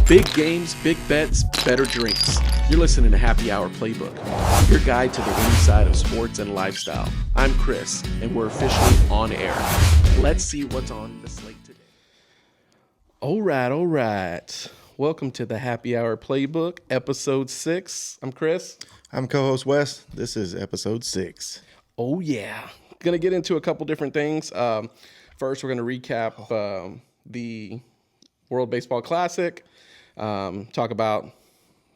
Big games, big bets, better drinks. You're listening to Happy Hour Playbook, your guide to the winning side of sports and lifestyle. I'm Chris, and we're officially on air. Let's see what's on the slate today. All right. Welcome to the Happy Hour Playbook, episode 6. I'm Chris. I'm co-host Wes. This is episode 6. Oh, yeah. Going to get into a couple different things. First, we're going to recap the World Baseball Classic, talk about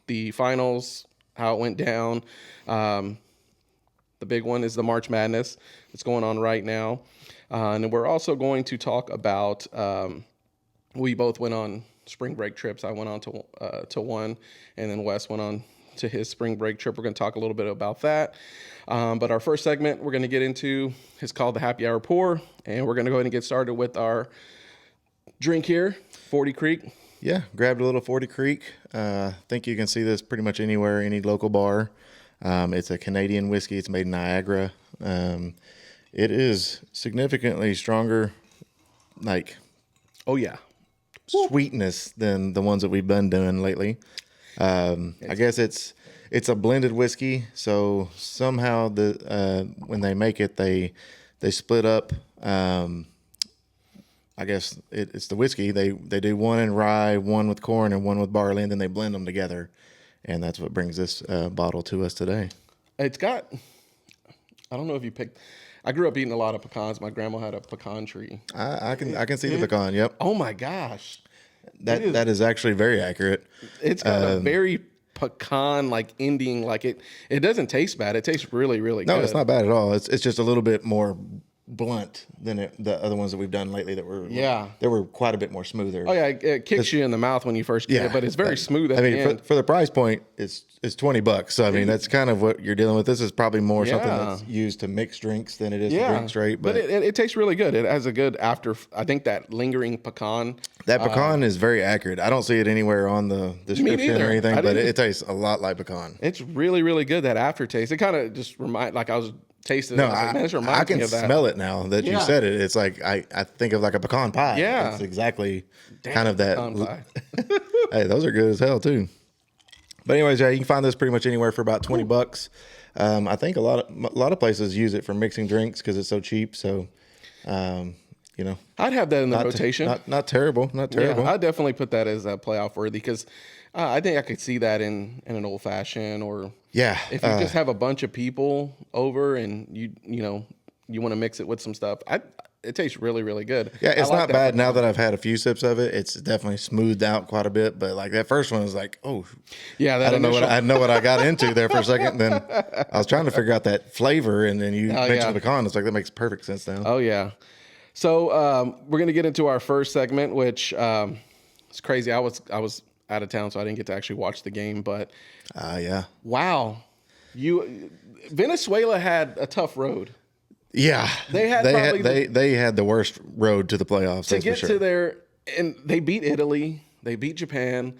the finals, how it went down. The big one is the March Madness that's going on right now. And then we're also going to talk about, we both went on spring break trips. I went on to one, and then Wes went on to his spring break trip. We're going to talk a little bit about that. But our first segment we're going to get into is called the Happy Hour Pour, and we're going to go ahead and get started with our drink here, Forty Creek. Yeah, grabbed a little 40 Creek. I think you can see this pretty much anywhere, any local bar. It's a Canadian whiskey. It's made in Niagara. It is significantly stronger, Oh, yeah. sweetness than the ones that we've been doing lately. I guess it's a blended whiskey, so somehow when they make it, they split up. I guess it's the whiskey. They do one in rye, one with corn, and one with barley, and then they blend them together, and that's what brings this bottle to us today. It's got, I don't know if you picked, I grew up eating a lot of pecans. My grandma had a pecan tree. I can see the pecan. Yep. Oh my gosh, that is actually very accurate. It's got a very pecan like ending. Like it doesn't taste bad. It tastes really, really good. No, it's not bad at all. It's just a little bit more blunt than the other ones that we've done lately that were quite a bit more smoother. Oh yeah, it kicks you in the mouth when you first get it, but it's very smooth at the end. For the price point, it's $20. So I mean, that's kind of what you're dealing with. This is probably more something that's used to mix drinks than it is to drink straight. But it tastes really good. It has a good I think that lingering pecan. That pecan is very accurate. I don't see it anywhere on the description or anything, but it tastes a lot like pecan. It's really, really good, that aftertaste. It kind of just I was tasting it. I can smell it now that you said it. It's like I think of like a pecan pie. Yeah. It's exactly kind of that. Pecan pie. Hey, those are good as hell too. But anyways, you can find this pretty much anywhere for about $20. I think a lot of places use it for mixing drinks because it's so cheap. So, I'd have that in the rotation. Not terrible. Not terrible. Yeah, I'd definitely put that as a playoff worthy because I think I could see that in an old fashioned or if you just have a bunch of people over and you want to mix it with some stuff. It tastes really, really good. Yeah, it's not bad now that I've had a few sips of it. It's definitely smoothed out quite a bit, but like that first one was like, oh, yeah, I don't know what I got into there for a second. Then I was trying to figure out that flavor, and then you mentioned the pecan. It's like that makes perfect sense now. Oh yeah. So we're gonna get into our first segment, which it's crazy. I was out of town, so I didn't get to actually watch the game. But wow, Venezuela had a tough road. Yeah, they had the worst road to the playoffs. To get to there, and they beat Italy, they beat Japan,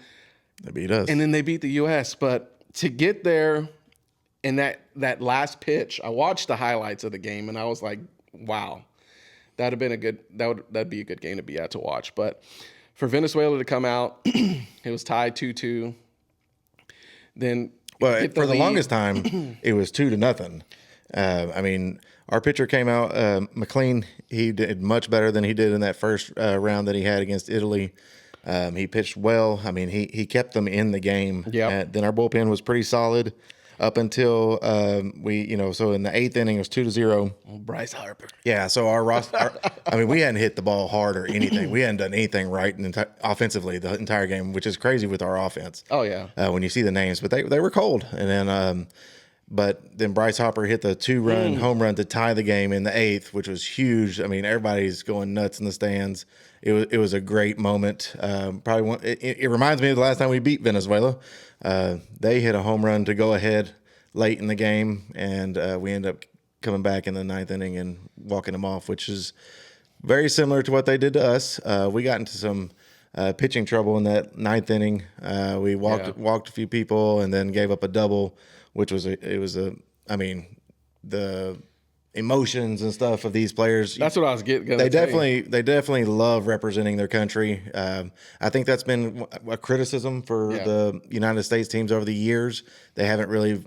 they beat us, and then they beat the U.S. But to get there, in that last pitch, I watched the highlights of the game, and I was like, wow, that'd be a good game to be at to watch. But for Venezuela to come out, it was tied 2-2. Then, for the longest time, it was 2-0. I mean, our pitcher came out, McLean. He did much better than he did in that first round that he had against Italy. He pitched well. I mean, he kept them in the game. Yeah. Then our bullpen was pretty solid up until so in the 8th inning it was 2-0. Bryce Harper. Yeah. So our roster, we hadn't hit the ball hard or anything. We hadn't done anything right offensively the entire game, which is crazy with our offense. Oh yeah. When you see the names, but they were cold, and then. But then Bryce Harper hit the 2-run home run to tie the game in the 8th, which was huge. I mean, everybody's going nuts in the stands. It was a great moment. It reminds me of the last time we beat Venezuela. They hit a home run to go ahead late in the game, and we ended up coming back in the 9th inning and walking them off, which is very similar to what they did to us. We got into some pitching trouble in that 9th inning. We walked a few people and then gave up a double. Which was the emotions and stuff of these players. That's what I was getting. They definitely love representing their country. I think that's been a criticism for the United States teams over the years. They haven't really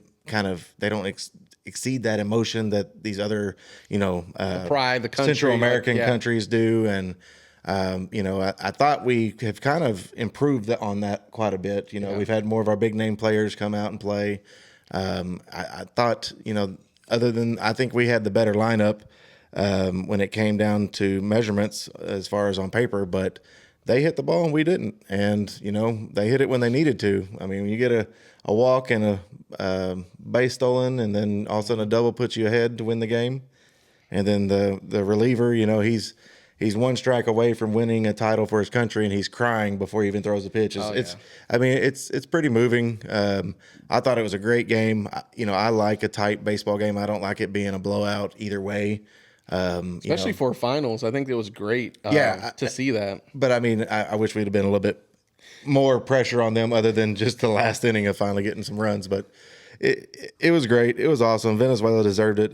they don't exceed that emotion that these other, the pride, the country, Central American countries do. And, I thought we have kind of improved on that quite a bit. We've had more of our big name players come out and play. I thought, I think we had the better lineup when it came down to measurements as far as on paper, but they hit the ball and we didn't. And, they hit it when they needed to. I mean, when you get a walk and a base stolen and then all of a sudden a double puts you ahead to win the game. And then the reliever, he's one strike away from winning a title for his country, and he's crying before he even throws the pitch. It's pretty moving. I thought it was a great game. I like a tight baseball game. I don't like it being a blowout either way. Especially for finals. I think it was great to see that. But, I wish we'd have been a little bit more pressure on them other than just the last inning of finally getting some runs. But it was great. It was awesome. Venezuela deserved it.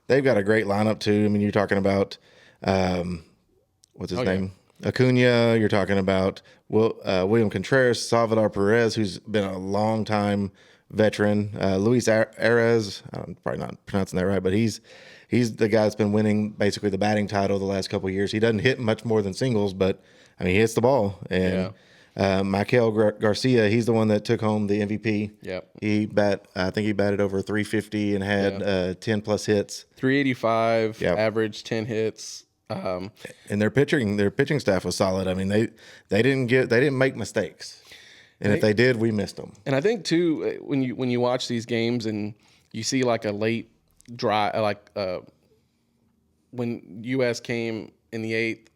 They've got a great lineup, too. You're talking about what's his name? Acuna. You're talking about William Contreras, Salvador Perez, who's been a long time veteran. Luis Arez, I'm probably not pronouncing that right, but he's the guy that's been winning basically the batting title the last couple of years. He doesn't hit much more than singles, but he hits the ball. And Michael Garcia, he's the one that took home the MVP. Yep. I think he batted over 350 and had 10 plus hits. 385, average 10 hits. And their pitching staff was solid. They didn't make mistakes, and if they did, we missed them. And I think too, when you watch these games and you see like a late dry, when U.S. came in the 8th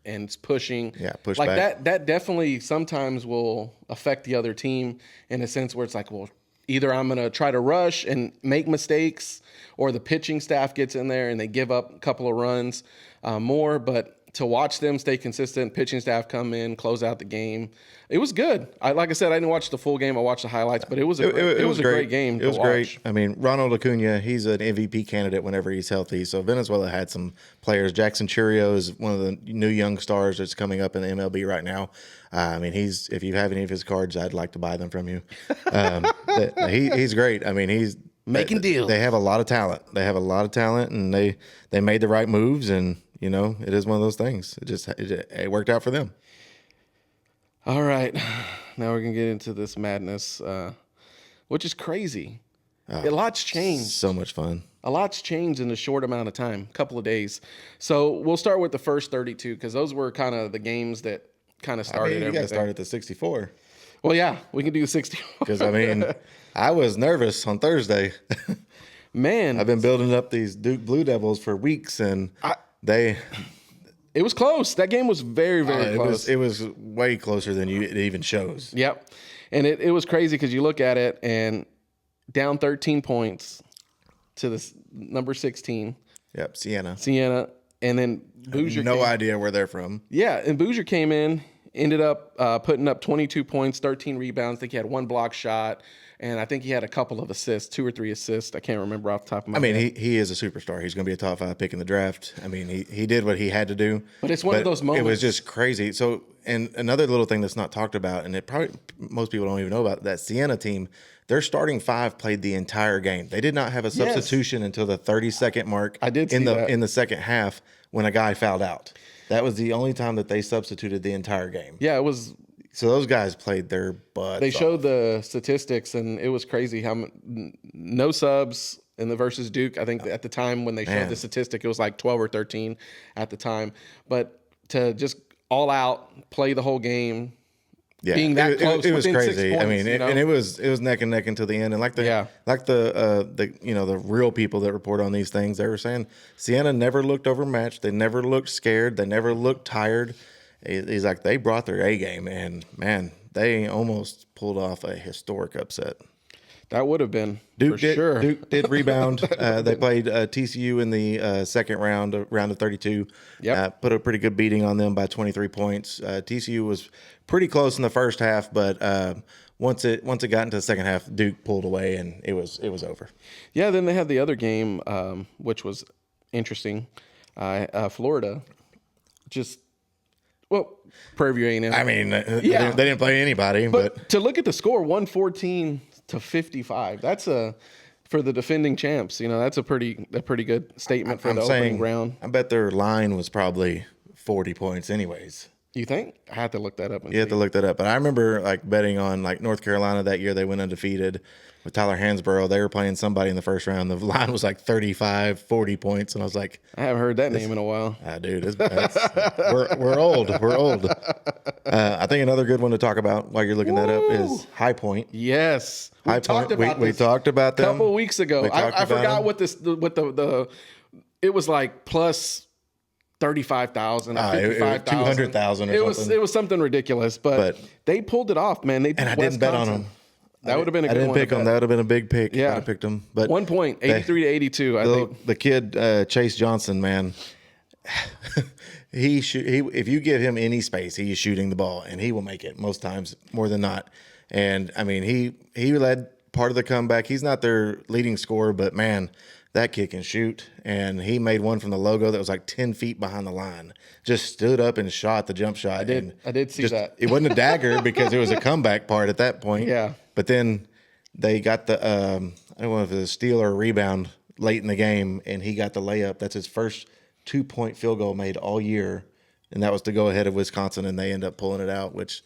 and it's pushing, push like back. that definitely sometimes will affect the other team in a sense where it's like, well, either I'm going to try to rush and make mistakes, or the pitching staff gets in there and they give up a couple of runs more. But to watch them stay consistent, pitching staff come in, close out the game, it was good. Like I said, I didn't watch the full game. I watched the highlights, but it was a great game. It was great. Ronald Acuna, he's an MVP candidate whenever he's healthy. So Venezuela had some players. Jackson Churio is one of the new young stars that's coming up in the MLB right now. If you have any of his cards, I'd like to buy them from you. He's great. He's making deals. They have a lot of talent. And they made the right moves, and it is one of those things. It worked out for them. All right, now we're gonna get into this madness, which is crazy. A lot's changed. So much fun. A lot's changed in a short amount of time, a couple of days. So we'll start with the first 32 because those were kind of the games that kind of started everything. You got to start at the 64. Well, yeah, we can do the 64. Because I was nervous on Thursday. Man, I've been building up these Duke Blue Devils for weeks, and it was close. That game was very, very close. It was way closer than it even shows. Yep. And it was crazy because you look at it and down 13 points to the number 16. Yep, Siena. And then Boozer. No idea where they're from. Yeah, and Boozer came in, ended up putting up 22 points, 13 rebounds. I think he had one block shot. And I think he had a couple of assists, 2 or 3 assists. I can't remember off the top of my head. He is a superstar. He's going to be a top 5 pick in the draft. He did what he had to do. But it's one of those moments. It was just crazy. So, and another little thing that's not talked about, and most people don't even know about, that Siena team, their starting 5 played the entire game. They did not have a substitution until the 30-second mark in the second half when a guy fouled out. That was the only time that they substituted the entire game. Yeah, it was. So those guys played their butts They showed the statistics, and it was crazy how no subs in the versus Duke. I think at the time when they showed the statistic, it was like 12 or 13 at the time. But to just all out play the whole game, being that close, it was crazy. 6 points, and it was neck and neck until the end. And the real people that report on these things, they were saying Siena never looked overmatched. They never looked scared. They never looked tired. He's like, they brought their A game, and man, they almost pulled off a historic upset. That would have been Duke did rebound. They played TCU in the second round of 32. Yep. Put a pretty good beating on them by 23 points. TCU was pretty close in the first half, but once it got into the second half, Duke pulled away and it was over. Yeah, then they had the other game, which was interesting. Florida, Prairie View A&M. I mean, they didn't play anybody, but to look at the score, 114-55. That's for the defending champs. That's a pretty good statement for the opening round. I bet their line was probably 40 points, anyways. You think? I have to look that up. You have to look that up. But I remember betting on North Carolina that year. They went undefeated with Tyler Hansborough. They were playing somebody in the first round. The line was 35, 40 points. And I was like, I haven't heard that name in a while. Dude, we're old. We're old. I think another good one to talk about while you're looking that up is High Point. Yes. High Point. We talked about them a couple of weeks ago. I forgot what the it was plus 35,000, 55,000, 200,000 or something. It was something ridiculous, but they pulled it off, man. And I didn't bet on them. That would have been a good one. I didn't pick them. That would have been a big pick. Yeah. I picked them. But 1 point, 83-82. I think the kid Chase Johnson, man, if you give him any space, he is shooting the ball and he will make it most times, more than not. And I mean, he led part of the comeback. He's not their leading scorer, but man, that kid can shoot. And he made one from the logo that was 10 feet behind the line. Just stood up and shot the jump shot. I did see that. It wasn't a dagger because it was a comeback part at that point. Yeah. But then they got the I don't know if it was a steal or a rebound late in the game, and he got the layup. That's his first 2-point field goal made all year, and that was to go ahead of Wisconsin, and they end up pulling it out, which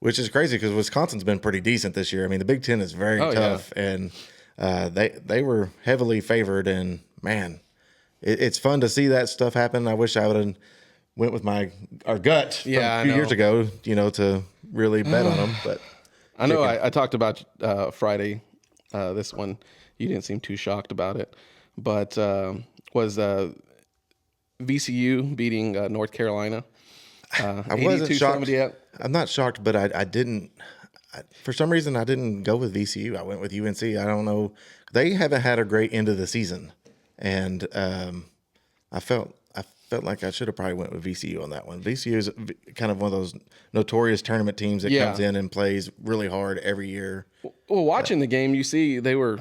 is crazy because Wisconsin's been pretty decent this year. I mean, the Big Ten is very tough, and they were heavily favored, and man, it's fun to see that stuff happen. I wish I would have went with our gut from a few years ago, to really bet on them, but. I know I talked about Friday, this one. You didn't seem too shocked about it, but was VCU beating North Carolina. I wasn't shocked. I'm not shocked, but I didn't. For some reason, I didn't go with VCU. I went with UNC. I don't know. They haven't had a great end of the season, and I felt like I should have probably went with VCU on that one. VCU is kind of one of those notorious tournament teams that comes in and plays really hard every year. Well, watching the game, you see they were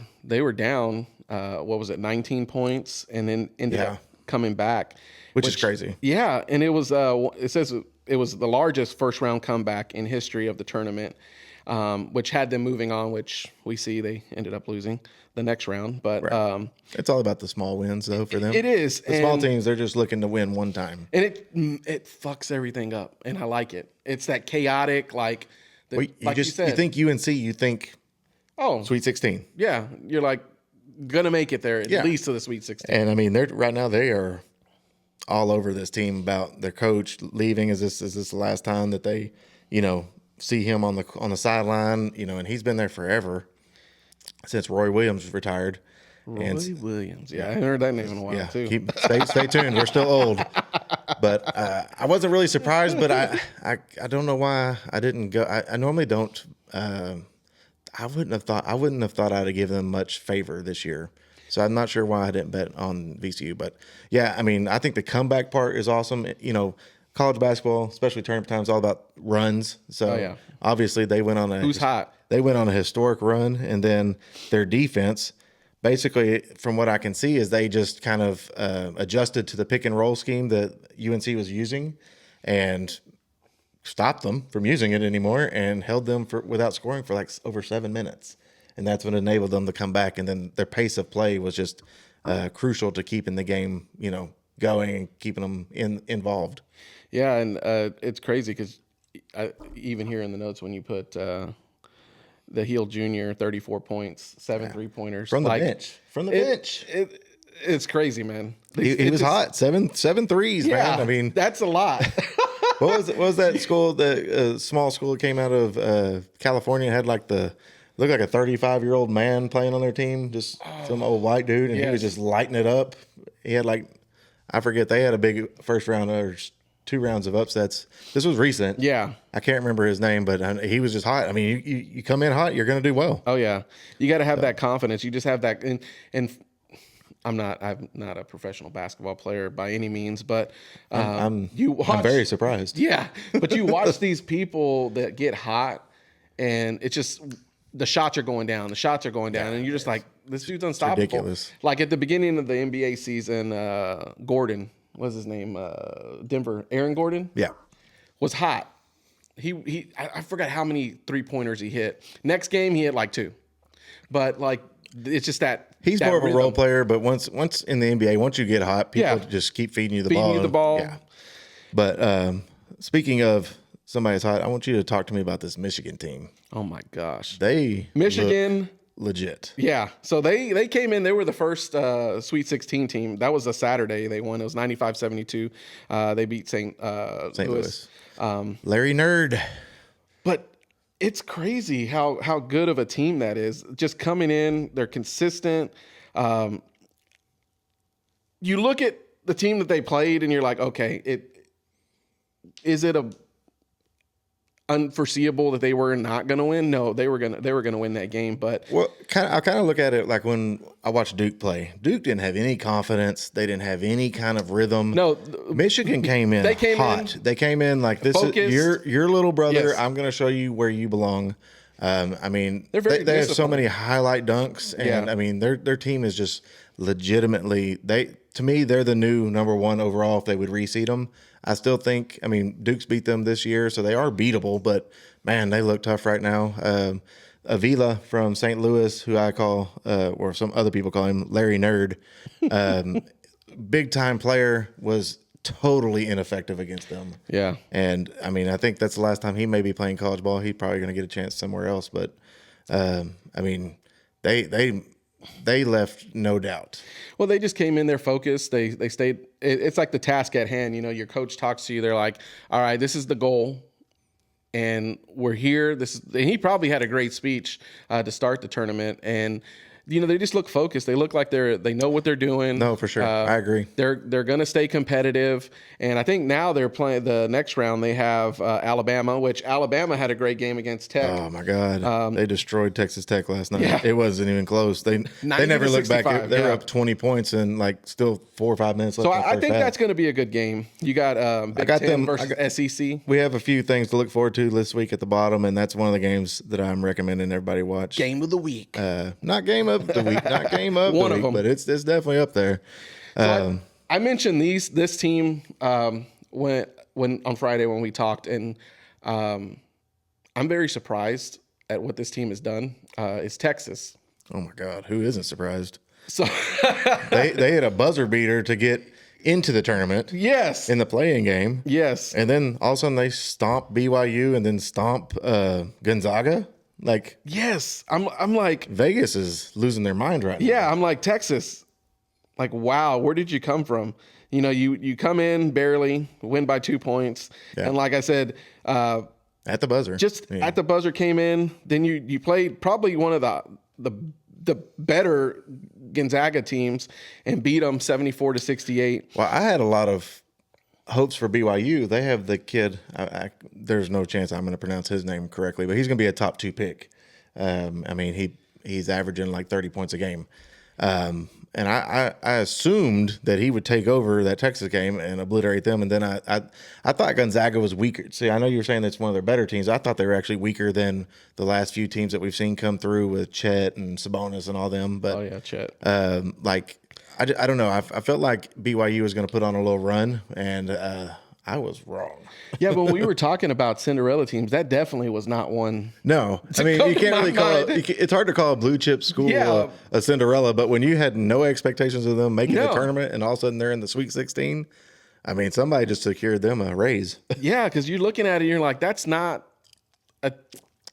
down. 19 points, and then ended up coming back, which is crazy. Yeah, and it was. It says it was the largest first round comeback in history of the tournament, which had them moving on. Which we see they ended up losing the next round, but it's all about the small wins, though, for them. It is. The small teams, they're just looking to win one time, and it fucks everything up, and I like it. It's that chaotic, you said. You think UNC, you think Sweet 16. Yeah, you're gonna make it there at least to the Sweet 16. And I mean, right now they are all over this team about their coach leaving. Is this the last time that they, see him on the sideline? And he's been there forever. Since Roy Williams retired. Williams. Yeah, I haven't heard that name in a while, too. Stay tuned. We're still old. But I wasn't really surprised, but I don't know why I didn't go. I normally don't. I wouldn't have thought I'd have given them much favor this year. So I'm not sure why I didn't bet on VCU. But, yeah, I mean, I think the comeback part is awesome. College basketball, especially tournament time, is all about runs. So, obviously, they went on Who's hot? They went on a historic run, and then their defense, basically, from what I can see, is they just kind of adjusted to the pick and roll scheme that UNC was using, and stopped them from using it anymore, and held them without scoring for over 7 minutes, and that's what enabled them to come back. And then their pace of play was just crucial to keeping the game, going and keeping them involved. Yeah, and it's crazy because even here in the notes when you put. The Heel Jr., 34 points, 7 3-pointers. From the bench. It's crazy, man. He was hot. Seven threes, man. I mean, that's a lot. What was that school, the small school that came out of California, had looked like a 35-year-old man playing on their team, just some old white dude, and he was just lighting it up. He had I forget, they had a big first round or 2 rounds of upsets. This was recent. Yeah. I can't remember his name, but he was just hot. I mean, you come in hot, you're going to do well. Oh, yeah. You got to have that confidence. You just have that. And I'm not a professional basketball player by any means, but I'm very surprised. Yeah. But you watch these people that get hot and it's just the shots are going down, and you're just like, this dude's unstoppable. ridiculous. Like at the beginning of the NBA season, Gordon, what's his name? Denver, Aaron Gordon, was hot. I forgot how many 3-pointers he hit. Next game, he hit like 2, but like it's just that. He's that more of a rhythm. role player, but once in the NBA, once you get hot, people just keep feeding you the ball. Yeah. But speaking of somebody's hot, I want you to talk to me about this Michigan team. Oh my gosh, Michigan look legit. Yeah, so they came in. They were the first Sweet 16 team. That was a Saturday. They won. It was 95-72. They beat St. Louis. Larry Nerd. But it's crazy how good of a team that is. Just coming in, they're consistent. You look at the team that they played, and you're like, okay, is it unforeseeable that they were not going to win? No, they were going to win that game. But I kind of look at it like when I watched Duke play. Duke didn't have any confidence. They didn't have any kind of rhythm. No, Michigan came in hot. They came in like, this focused. Is your little brother. Yes. I'm going to show you where you belong. I mean, they have so many highlight dunks, and I mean, their team is just legitimately. To me, they're the new number 1 overall if they would reseed them. I still think, I mean, Duke's beat them this year, so they are beatable, but man, they look tough right now. Avila from St. Louis, who I call, or some other people call him Larry Nerd, big time player, was totally ineffective against them. Yeah. And I mean, I think that's the last time he may be playing college ball. He's probably going to get a chance somewhere else, but I mean, they left no doubt. Well, they just came in there focused. They stayed. It's like the task at hand. You know, your coach talks to you. They're like, all right, this is the goal, and we're here. And he probably had a great speech to start the tournament. And you know, they just look focused. They look like they know what they're doing. No, for sure. I agree. They're going to stay competitive. And I think now they're playing the next round. They have Alabama, which Alabama had a great game against Tech. Oh my God. They destroyed Texas Tech last night. Yeah. It wasn't even close. They never looked back. They were up 20 points and like still 4 or 5 minutes left. So I think that's going to be a good game. You got Big Ten versus SEC. We have a few things to look forward to this week at the bottom, and that's one of the games that I'm recommending everybody watch. Game of the week. Not game of the week, not game of one the of week, them. but it's definitely up there. So I mentioned this team when on Friday when we talked, and I'm very surprised at what this team has done. It's Texas. Oh my God, who isn't surprised? So they had a buzzer beater to get into the tournament. Yes. In the playing game. Yes. And then all of a sudden they stomp BYU and then stomp Gonzaga. Like, yes, I'm like, Vegas is losing their mind right now. Yeah, I'm like, Texas. Like, wow, where did you come from? You know, you come in barely, win by 2 points, and like I said, at the buzzer, at the buzzer came in. Then you played probably one of the better Gonzaga teams and beat them 74-68. Well, I had a lot of hopes for BYU. They have the kid. There's no chance I'm going to pronounce his name correctly, but he's going to be a top 2 pick. I mean, he's averaging like 30 points a game. And I assumed that he would take over that Texas game and obliterate them. And then I thought Gonzaga was weaker. See, I know you're saying that's one of their better teams. I thought they were actually weaker than the last few teams that we've seen come through with Chet and Sabonis and all them. But, oh yeah, Chet. I don't know. I felt like BYU was going to put on a little run, and I was wrong. Yeah, but when we were talking about Cinderella teams, that definitely was not one. No, I mean, you can't really call it. It's hard to call a blue chip school a Cinderella, but when you had no expectations of them making the tournament, and all of a sudden they're in the Sweet 16, I mean, somebody just secured them a raise. Yeah, because you're looking at it, and you're like, that's not a.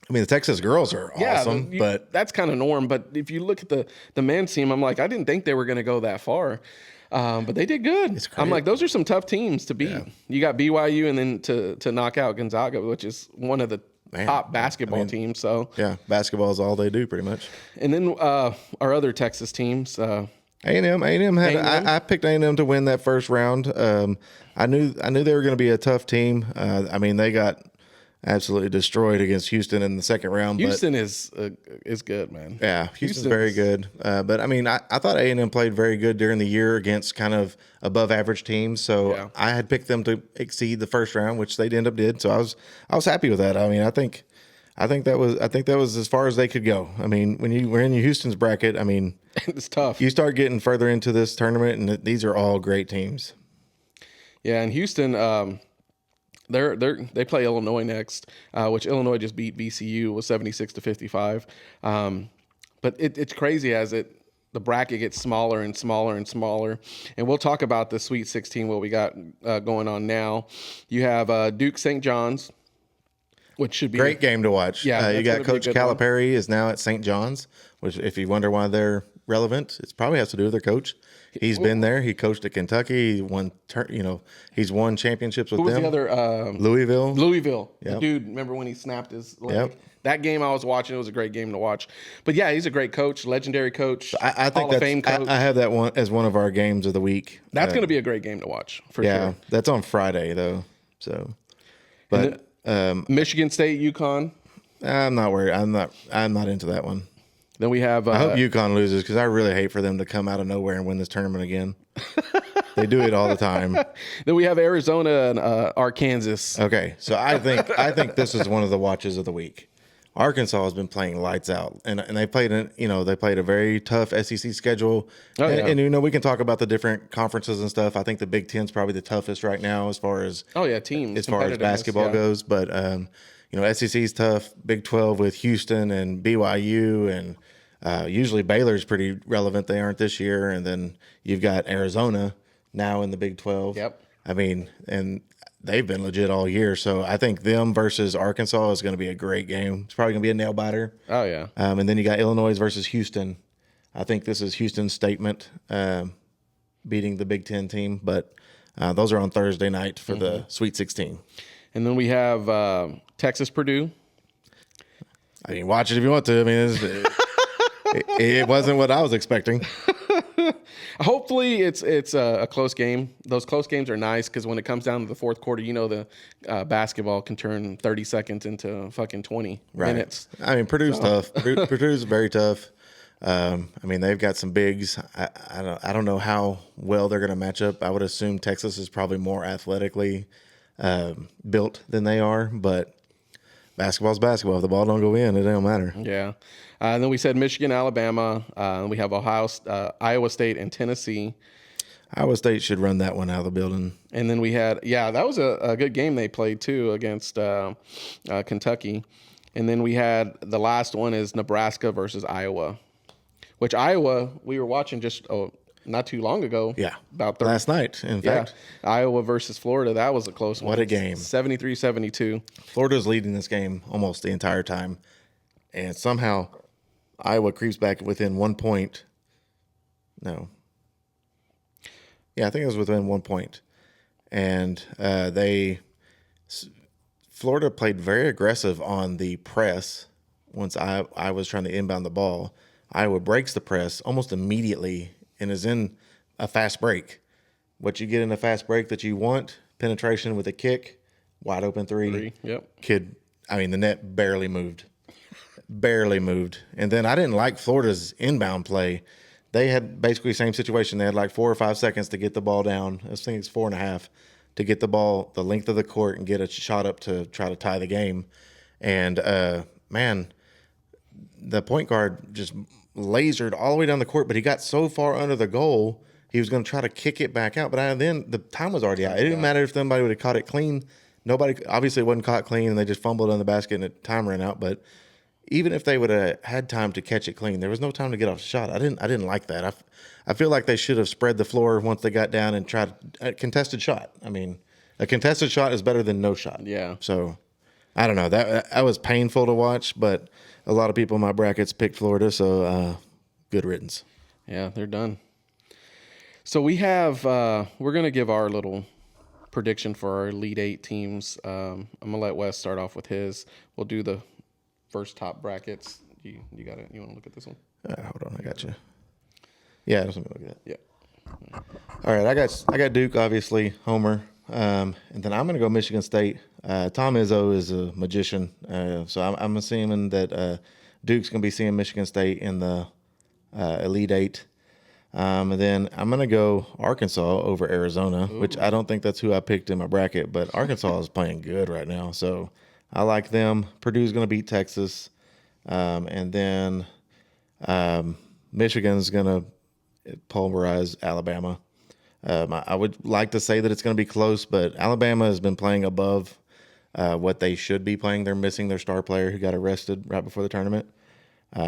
I mean, the Texas girls are awesome, but that's kind of norm. But if you look at the men's team, I'm like, I didn't think they were going to go that far. But they did good. I'm like, those are some tough teams to beat. Yeah. You got BYU and then to knock out Gonzaga, which is one of the top basketball teams. So yeah, basketball is all they do pretty much. And then our other Texas teams. A&M had I picked A&M to win that first round. I knew they were going to be a tough team. I mean, they got absolutely destroyed against Houston in the second round. Houston is good, man. Yeah, Houston's very good. But I mean, I thought A&M played very good during the year against kind of above average teams. So I had picked them to exceed the first round, which they did. So I was happy with that. I mean, I think I think that was as far as they could go. I mean, when you were in Houston's bracket, I mean, It's tough. you start getting further into this tournament, and these are all great teams. Yeah, and Houston, they play Illinois next, which Illinois just beat VCU was 76-55. But it's crazy as the bracket gets smaller and smaller and smaller. And we'll talk about the Sweet 16, what we got going on now. You have Duke St. John's, which should be Great game to watch. Yeah, you that's got gonna be Coach a good one. Calipari is now at St. John's, which if you wonder why they're relevant, it probably has to do with their coach. He's been there. He coached at Kentucky. He won, he's won championships with Who was them. the other? Louisville. Louisville. The Yep. dude, remember when he snapped his leg? Yep. That game I was watching, it was a great game to watch. But yeah, he's a great coach, legendary coach, I think Hall of Fame coach. I have that one as one of our games of the week. That's going to be a great game to watch for Yeah, sure. that's on Friday though. So, but Michigan State, UConn. I'm not worried. I'm not into that one. Then we have I hope UConn loses because I really hate for them to come out of nowhere and win this tournament again. They do it all the time. then we have Arizona and Arkansas. Okay, so I think this is one of the watches of the week. Arkansas has been playing lights out, and they played a very tough SEC schedule. Oh, yeah. And we can talk about the different conferences and stuff. I think the Big Ten's probably the toughest right now as far as Teams. as far as basketball yeah. goes. But SEC's tough. Big 12 with Houston and BYU, and usually Baylor's pretty relevant. They aren't this year, and then you've got Arizona now in the Big 12. Yep. I mean, and they've been legit all year. So I think them versus Arkansas is going to be a great game. It's probably going to be a nail biter. Oh yeah. And then you got Illinois versus Houston. I think this is Houston's statement beating the Big Ten team, but those are on Thursday night for the Sweet 16. And then we have Texas Purdue. I mean, watch it if you want to. I mean, it wasn't what I was expecting. Hopefully it's a close game. Those close games are nice because when it comes down to the fourth quarter, the basketball can turn 30 seconds into fucking 20 minutes. I mean, Purdue's tough. Purdue's very tough. I mean, they've got some bigs. I don't know how well they're going to match up. I would assume Texas is probably more athletically built than they are, but basketball's basketball. If the ball don't go in, it don't matter. Yeah. And then we said Michigan, Alabama. We have Iowa State, and Tennessee. Iowa State should run that one out of the building. And then we had, that was a good game they played too against Kentucky. And then we had the last one is Nebraska versus Iowa, which Iowa we were watching just not too long ago. Yeah, about last night. In fact, Iowa versus Florida. That was a close one. What a game! 73-72. Florida's leading this game almost the entire time, and somehow Iowa creeps back within 1 point. No. Yeah, I think it was within 1 point. And Florida played very aggressive on the press once I was trying to inbound the ball. Iowa breaks the press almost immediately and is in a fast break. What you get in a fast break that you want, penetration with a kick, wide open three. Yep. The net barely moved. Barely moved. And then I didn't like Florida's inbound play. They had basically the same situation. They had like 4 or 5 seconds to get the ball down. I think it's 4.5 to get the ball the length of the court and get a shot up to try to tie the game. And, the point guard just lasered all the way down the court, but he got so far under the goal, he was going to try to kick it back out. But then the time was already out. It didn't matter if somebody would have caught it clean. Nobody, obviously, it wasn't caught clean, and they just fumbled on the basket and the time ran out. But even if they would have had time to catch it clean, there was no time to get off the shot. I didn't like that. I feel like they should have spread the floor once they got down and tried a contested shot. I mean, a contested shot is better than no shot. Yeah. So, I don't know. That was painful to watch, but a lot of people in my brackets picked Florida, so good riddance. Yeah, they're done. So we have we're gonna give our little prediction for our Elite Eight teams. I'm gonna let Wes start off with his. We'll do the first top brackets. You got it. You want to look at this one? Hold on, I got you. Yeah, let me look at that. Yeah. All right, I got Duke, obviously, Homer, and then I'm gonna go Michigan State. Tom Izzo is a magician, so I'm assuming that Duke's gonna be seeing Michigan State in the Elite Eight. And then I'm going to go Arkansas over Arizona, which I don't think that's who I picked in my bracket, but Arkansas is playing good right now. So I like them. Purdue's going to beat Texas. And then Michigan's going to pulverize Alabama. I would like to say that it's going to be close, but Alabama has been playing above what they should be playing. They're missing their star player who got arrested right before the tournament.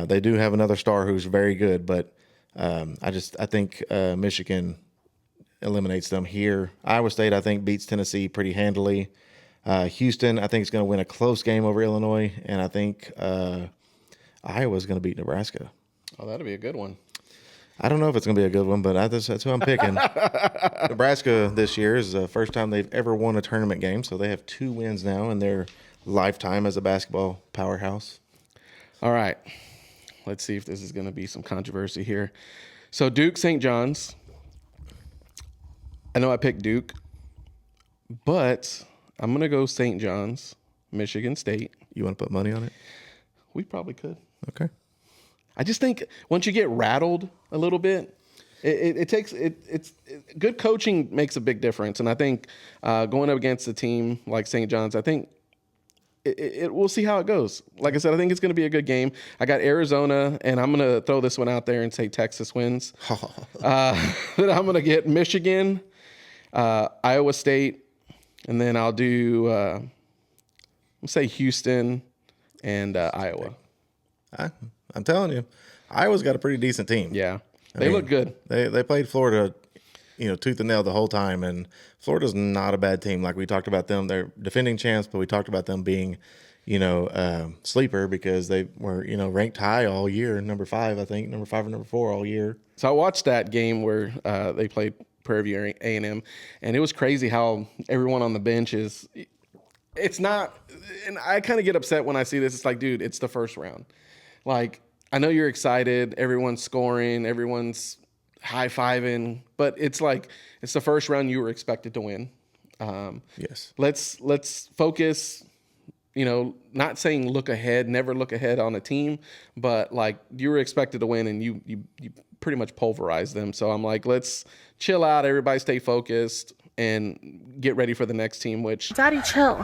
They do have another star who's very good, but I think Michigan eliminates them here. Iowa State, I think, beats Tennessee pretty handily. Houston, I think, is going to win a close game over Illinois, and I think Iowa's going to beat Nebraska. Oh, that'll be a good one. I don't know if it's going to be a good one, but that's who I'm picking. Nebraska this year is the first time they've ever won a tournament game, so they have 2 wins now in their lifetime as a basketball powerhouse. All right. Let's see if this is going to be some controversy here. So Duke, St. John's. I know I picked Duke, but I'm going to go St. John's, Michigan State. You want to put money on it? We probably could. Okay. I just think once you get rattled a little bit, it's good coaching makes a big difference. And I think going up against a team like St. John's, I think we'll see how it goes. Like I said, I think it's going to be a good game. I got Arizona, and I'm going to throw this one out there and say Texas wins. Then I'm going to get Michigan, Iowa State, and then I'll do, let's say Houston and Iowa. I'm telling you, Iowa's got a pretty decent team. Yeah, they look good. They played Florida, tooth and nail the whole time, and Florida's not a bad team. Like we talked about them, they're defending champs, but we talked about them being, sleeper because they were, ranked high all year, number 5, I think, number 5 or number 4 all year. So I watched that game where they played Prairie View A&M, and it was crazy how everyone on the bench is. It's not, and I kind of get upset when I see this. It's like, dude, it's the first round. Like, I know you're excited. Everyone's scoring. Everyone's high-fiving. But it's like, it's the first round you were expected to win. Yes. Let's focus, not saying look ahead, never look ahead on a team. But, like, you were expected to win, and you pretty much pulverized them. So I'm like, let's chill out. Everybody stay focused and get ready for the next team, which... Daddy, chill.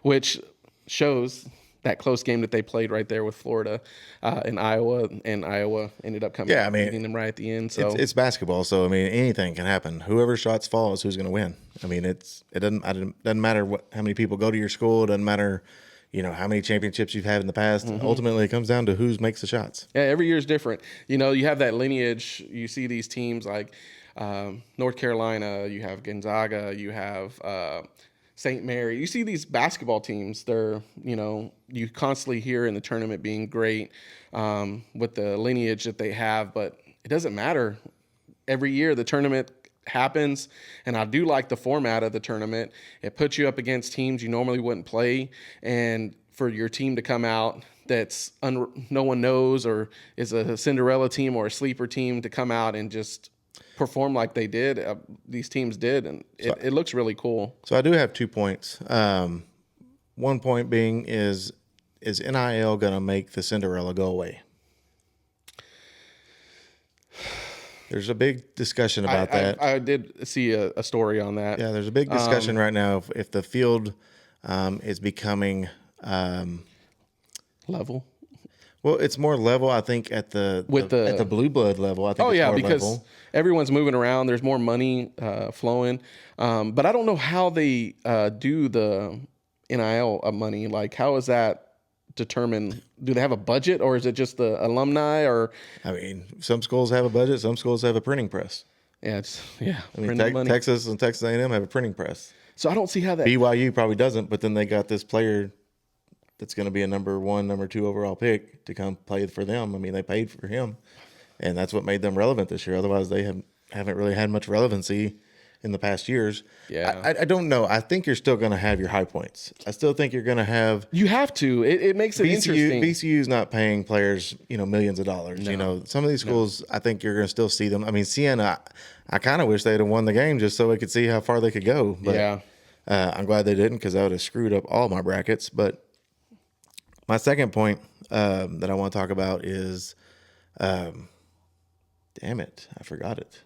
which shows... that close game that they played right there with Florida in Iowa, and Iowa ended up coming beating them right at the end. So it's basketball, so anything can happen. Whoever shots fall is who's going to win. It doesn't matter how many people go to your school. It doesn't matter, how many championships you've had in the past. Mm-hmm. Ultimately, it comes down to who makes the shots. Yeah, every year is different. You have that lineage. You see these teams like North Carolina. You have Gonzaga. You have St. Mary. You see these basketball teams, they're, you constantly hear in the tournament being great with the lineage that they have, but it doesn't matter. Every year the tournament happens, and I do like the format of the tournament. It puts you up against teams you normally wouldn't play, and for your team to come out that's no one knows or is a Cinderella team or a sleeper team to come out and just perform like they did, these teams did, and it looks really cool. So I do have 2 points. One point being is NIL going to make the Cinderella go away? There's a big discussion about that. I did see a story on that. Yeah, there's a big discussion right now if the field is becoming level. Well, it's more level, I think, at the blue blood level. I think. Oh, it's more because level. Everyone's moving around. There's more money flowing, but I don't know how they do the NIL money. Like, how is that determined? Do they have a budget, or is it just the alumni? Or some schools have a budget. Some schools have a printing press. Yeah, Texas and Texas A&M have a printing press. So I don't see how that. BYU probably doesn't, but then they got this player that's going to be a number 1, number 2 overall pick to come play for them. They paid for him, and that's what made them relevant this year. Otherwise, they haven't really had much relevancy in the past years. Yeah, I don't know. I think you're still going to have your high points. I still think you're going to have. You have to. It makes it interesting. VCU's not paying players, millions of dollars. No. Some of these schools, I think you're going to still see them. Siena, I kind of wish they'd have won the game just so we could see how far they could go. But yeah. I'm glad they didn't, because that would have screwed up all my brackets. But my second point that I want to talk about is, damn it, I forgot it.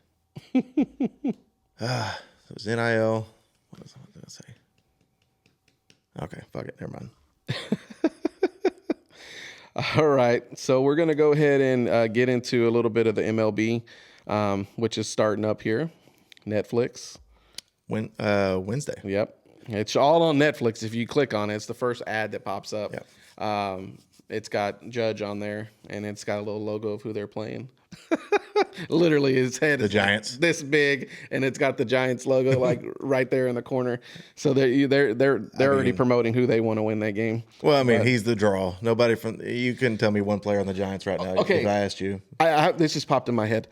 It was NIL. What was I going to say? Okay, fuck it. Never mind. All right. So we're going to go ahead and get into a little bit of the MLB, which is starting up here. Netflix. Wednesday. Yep. It's all on Netflix. If you click on it, it's the first ad that pops up. Yep. It's got Judge on there, and it's got a little logo of who they're playing. Literally, his head is Giants. like this big, and it's got the Giants logo like right there in the corner. So they're already promoting who they want to win that game. Well, I mean, he's the draw. Nobody you couldn't tell me one player on the Giants right now. Okay. If I asked you, This just popped in my head.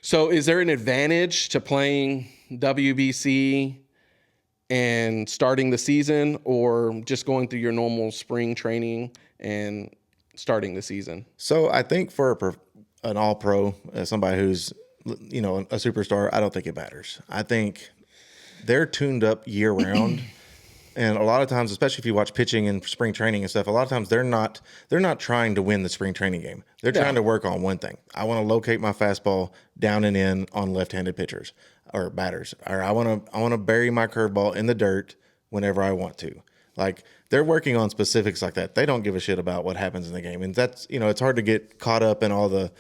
So, is there an advantage to playing WBC and starting the season, or just going through your normal spring training and starting the season? so I think for an all pro, somebody who's a superstar, I don't think it matters. I think they're tuned up year round. And a lot of times, especially if you watch pitching and spring training and stuff, a lot of times they're not trying to win the spring training game. They're trying to work on one thing. I want to locate my fastball down and in on left-handed pitchers or batters, or I want to bury my curveball in the dirt whenever I want to. Like, they're working on specifics like that. They don't give a shit about what happens in the game, and that's it's hard to get caught up in all the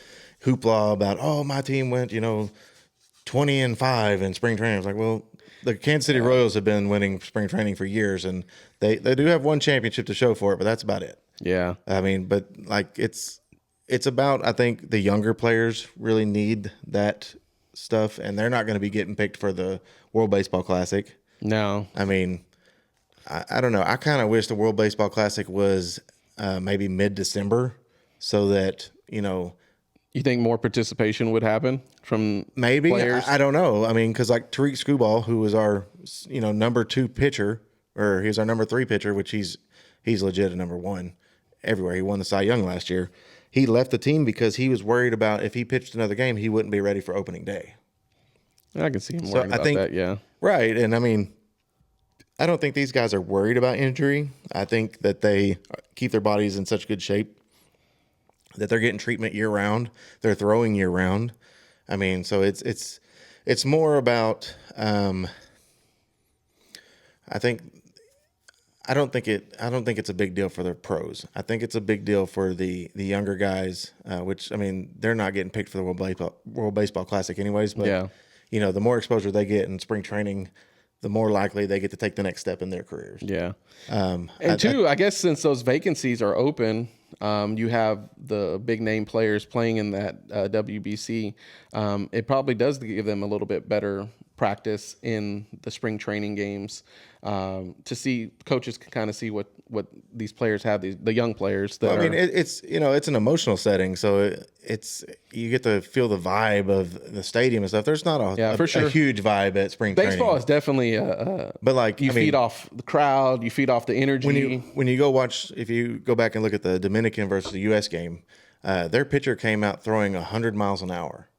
hoopla about my team went 20-5 in spring training. I was like, well, the Kansas City Royals have been winning spring training for years, and they do have one championship to show for it, but that's about it. Yeah. I mean, but like it's about, I think the younger players really need that stuff, and they're not going to be getting picked for the World Baseball Classic. No. I mean, I don't know. I kind of wish the World Baseball Classic was maybe mid-December so that, You think more participation would happen from maybe players? I don't know. I mean, because like Tariq Skubal, who was our number 2 pitcher, or he was our number 3 pitcher, which he's legit a number 1 everywhere. He won the Cy Young last year. He left the team because he was worried about if he pitched another game, he wouldn't be ready for opening day. I can see him worrying about that. Yeah. Right, and I mean, I don't think these guys are worried about injury. I think that they keep their bodies in such good shape that they're getting treatment year round. They're throwing year round. I mean, so it's more about. I don't think it's a big deal for the pros. I think it's a big deal for the younger guys, which, I mean, they're not getting picked for the World Baseball Classic anyways. But Yeah. The more exposure they get in spring training, the more likely they get to take the next step in their careers. Yeah. I guess since those vacancies are open, you have the big name players playing in that WBC. It probably does give them a little bit better practice in the spring training games, to see coaches can kind of see what these players have, the young players that it's an emotional setting, so it's you get to feel the vibe of the stadium and stuff. There's not a huge vibe at spring training. Baseball is definitely but like feed off the crowd, you feed off the energy. When you go watch, if you go back and look at the Dominican versus the U.S. game, their pitcher came out throwing 100 miles an hour.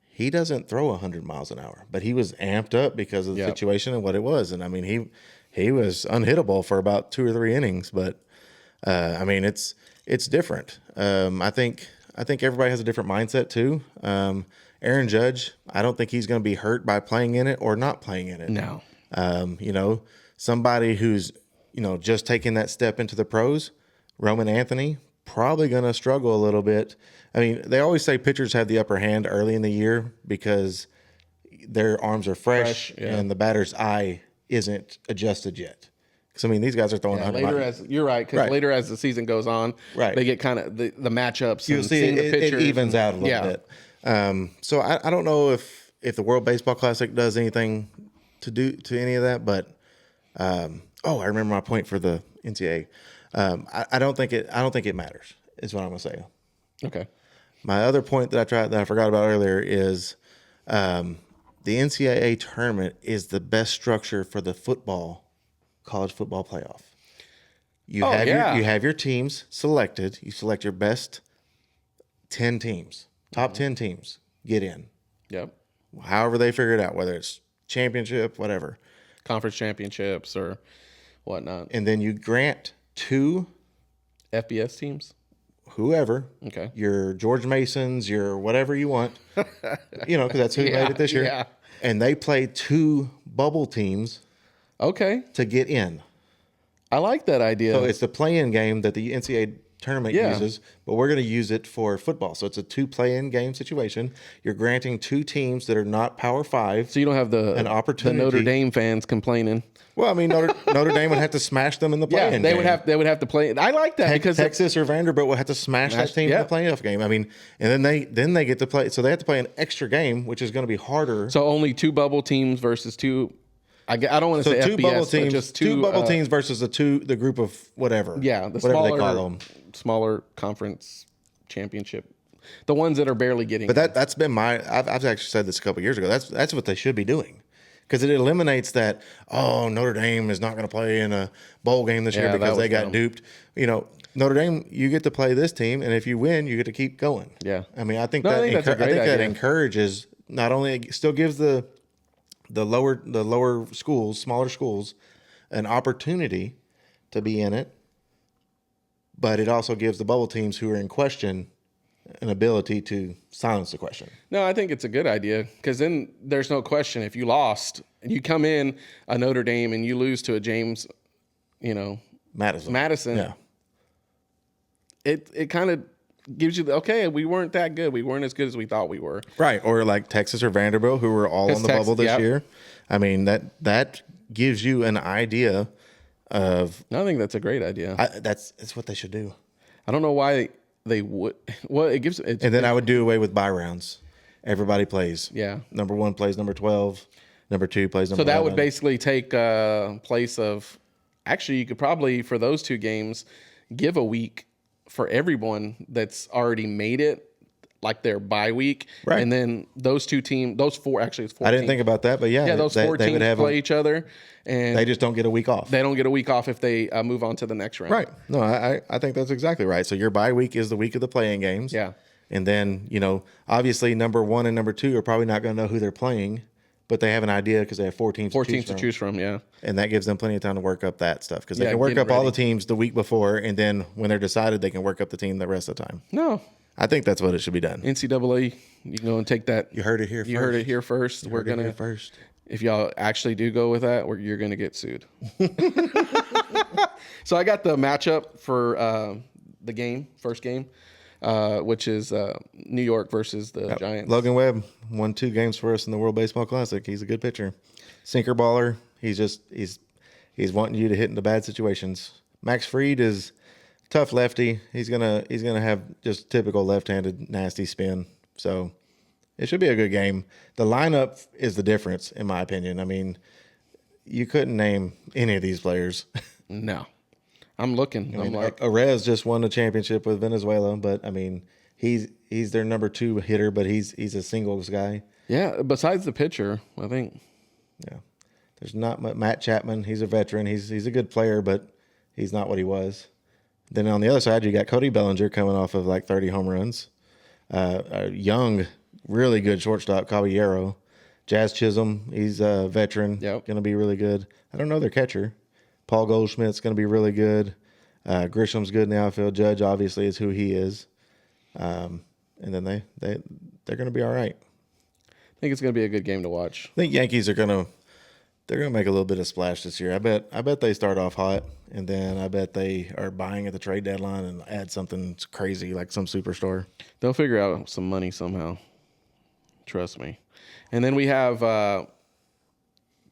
He doesn't throw 100 miles an hour, but he was amped up because of the situation and what it was. And I mean, he was unhittable for about 2 or 3 innings. But I mean, it's different. I think everybody has a different mindset too. Aaron Judge, I don't think he's going to be hurt by playing in it or not playing in it. No. Somebody who's just taking that step into the pros, Roman Anthony, probably going to struggle a little bit. I mean, they always say pitchers have the upper hand early in the year because their arms are fresh and the batter's eye isn't adjusted yet. Because, I mean, these guys are throwing 100 miles. You're right, because later as the season goes on, they get kind of the matchups. You'll see it evens out a little bit. So I don't know if the World Baseball Classic does anything to any of that, but I remember my point for the NCAA. I don't think it matters, is what I'm going to say. Okay. My other point that I forgot about earlier is the NCAA tournament is the best structure for the college football playoff. You have your teams selected. You select your best 10 teams, top 10 teams get in. Yep. However they figure it out, whether it's championship, whatever. Conference championships or whatnot. And then you grant 2 FBS teams. Whoever, okay, your George Masons, your whatever you want, because that's who made it this year. Yeah. And they play 2 bubble teams, okay, to get in. I like that idea. So it's the play-in game that the NCAA tournament uses, but we're going to use it for football. So it's a 2 play-in game situation. You're granting 2 teams that are not Power 5. So you don't have an opportunity. the Notre Dame fans complaining. Well, I mean, Notre Dame would have to smash them in the play-in game. They would have to play. I like that because Texas or Vanderbilt would have to smash that team in the playoff game. I mean, and then they get to play. So they have to play an extra game, which is going to be harder. So only 2 bubble teams versus 2. I don't want to say 2 FBS, bubble but teams, just 2 bubble teams versus the group of whatever. Yeah, whatever they call them. Smaller conference championship, the ones that are barely getting. But that's been I've actually said this a couple of years ago. That's what they should be doing, because it eliminates that. Oh, Notre Dame is not going to play in a bowl game this year because they got duped. You know, Notre Dame, you get to play this team, and if you win, you get to keep going. Yeah, I mean, I think that's a great idea. that encourages, not only it still gives the lower schools, smaller schools, an opportunity to be in it, but it also gives the bubble teams who are in question an ability to silence the question. No, I think it's a good idea, because then there's no question. If you lost, you come in a Notre Dame and you lose to a James, Madison. Yeah. It kind of gives you we weren't that good. We weren't as good as we thought we were. Right. Or like Texas or Vanderbilt, who were all on the bubble this year. I mean, that gives you an idea of. I think that's a great idea. That's what they should do. I don't know why they would. Well, it gives. And then I would do away with bye rounds. Everybody plays. Yeah. Number 1 plays number 12. Number 2 plays number 11. So that would basically take place of. Actually, you could probably, for those 2 games, give a week for everyone that's already made it, like their bye week. Right. And then those 2 teams, it's 4 I didn't think about that, but yeah. Those 4 teams play each other. And they just don't get a week off. They don't get a week off if they move on to the next round. Right. No, I think that's exactly right. So your bye week is the week of the playing games. Yeah. And then, obviously number 1 and number 2 are probably not going to know who they're playing, but they have an idea because they have 4 teams to choose from, yeah. And that gives them plenty of time to work up that stuff, because they can work up all the teams the week before, and then when they're decided, they can work up the team the rest of the time. No. I think that's what it should be done. NCAA, you can go and take that. You heard it here first. You heard it here first. We're going to first. If y'all actually do go with that, you're going to get sued. So I got the matchup for the first game, which is New York versus the Giants. Logan Webb won 2 games for us in the World Baseball Classic. He's a good pitcher. Sinker baller. He's wanting you to hit into bad situations. Max Fried is tough lefty. He's gonna have just typical left-handed nasty spin. So it should be a good game. The lineup is the difference, in my opinion. I mean, you couldn't name any of these players. No. I'm looking. I'm like, Arez just won the championship with Venezuela, but I mean, he's their number 2 hitter, but he's a singles guy. Yeah. Besides the pitcher, I think. Yeah. There's not much. Matt Chapman. He's a veteran. He's a good player, but he's not what he was. Then on the other side, you got Cody Bellinger coming off of like 30 home runs. A young, really good shortstop, Caballero. Jazz Chisholm. He's a veteran. Yep. Going to be really good. I don't know their catcher. Paul Goldschmidt's going to be really good. Grisham's good in the outfield. Judge obviously is who he is. And then they're going to be all right. I think it's going to be a good game to watch. I think Yankees are going to make a little bit of splash this year. I bet they start off hot, and then I bet they are buying at the trade deadline and add something crazy like some superstar. They'll figure out some money somehow. Trust me. And then we have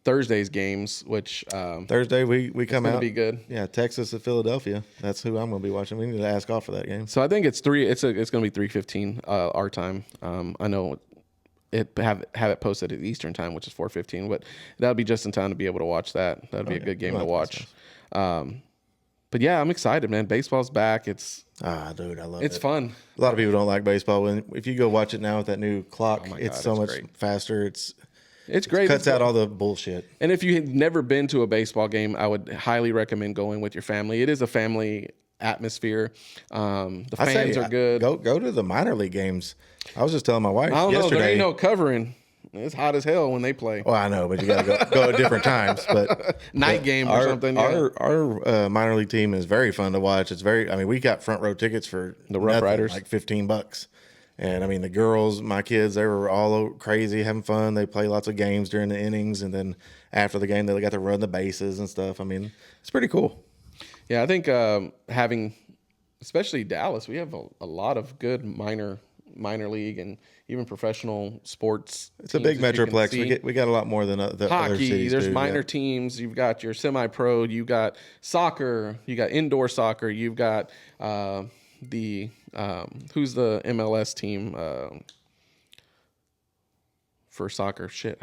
Thursday's games, which Thursday we come out. Be good. Yeah, Texas at Philadelphia. That's who I'm going to be watching. We need to ask off for that game. So I think it's going to be 3:15 our time. I know have it posted at Eastern time, which is 4:15, but that'll be just in time to be able to watch that. That'd be a good game to watch. But yeah, I'm excited, man. Baseball's back. Dude, I love it. It's fun. A lot of people don't like baseball. If you go watch it now with that new clock, it's so much faster. It's great. It cuts out all the bullshit. And if you've never been to a baseball game, I would highly recommend going with your family. It is a family atmosphere. The fans are good. Go to the minor league games. I was just telling my wife I don't yesterday. know. There ain't no covering. It's hot as hell when they play. Well, I know, but you got to go at different times. But night game or something. Yeah. Our minor league team is very fun to watch. It's very. I mean, we got front row tickets for the Rough Riders, like $15. And I mean, the girls, my kids, they were all crazy, having fun. They play lots of games during the innings, and then after the game, they got to run the bases and stuff. I mean, it's pretty cool. Yeah, I think having, especially Dallas, we have a lot of good minor league and even professional sports. It's a big metroplex. We got a lot more than the hockey. other cities. There's minor teams. You've got your semi-pro. You've got soccer. You got indoor soccer. You've got the who's the MLS team for soccer? Shit,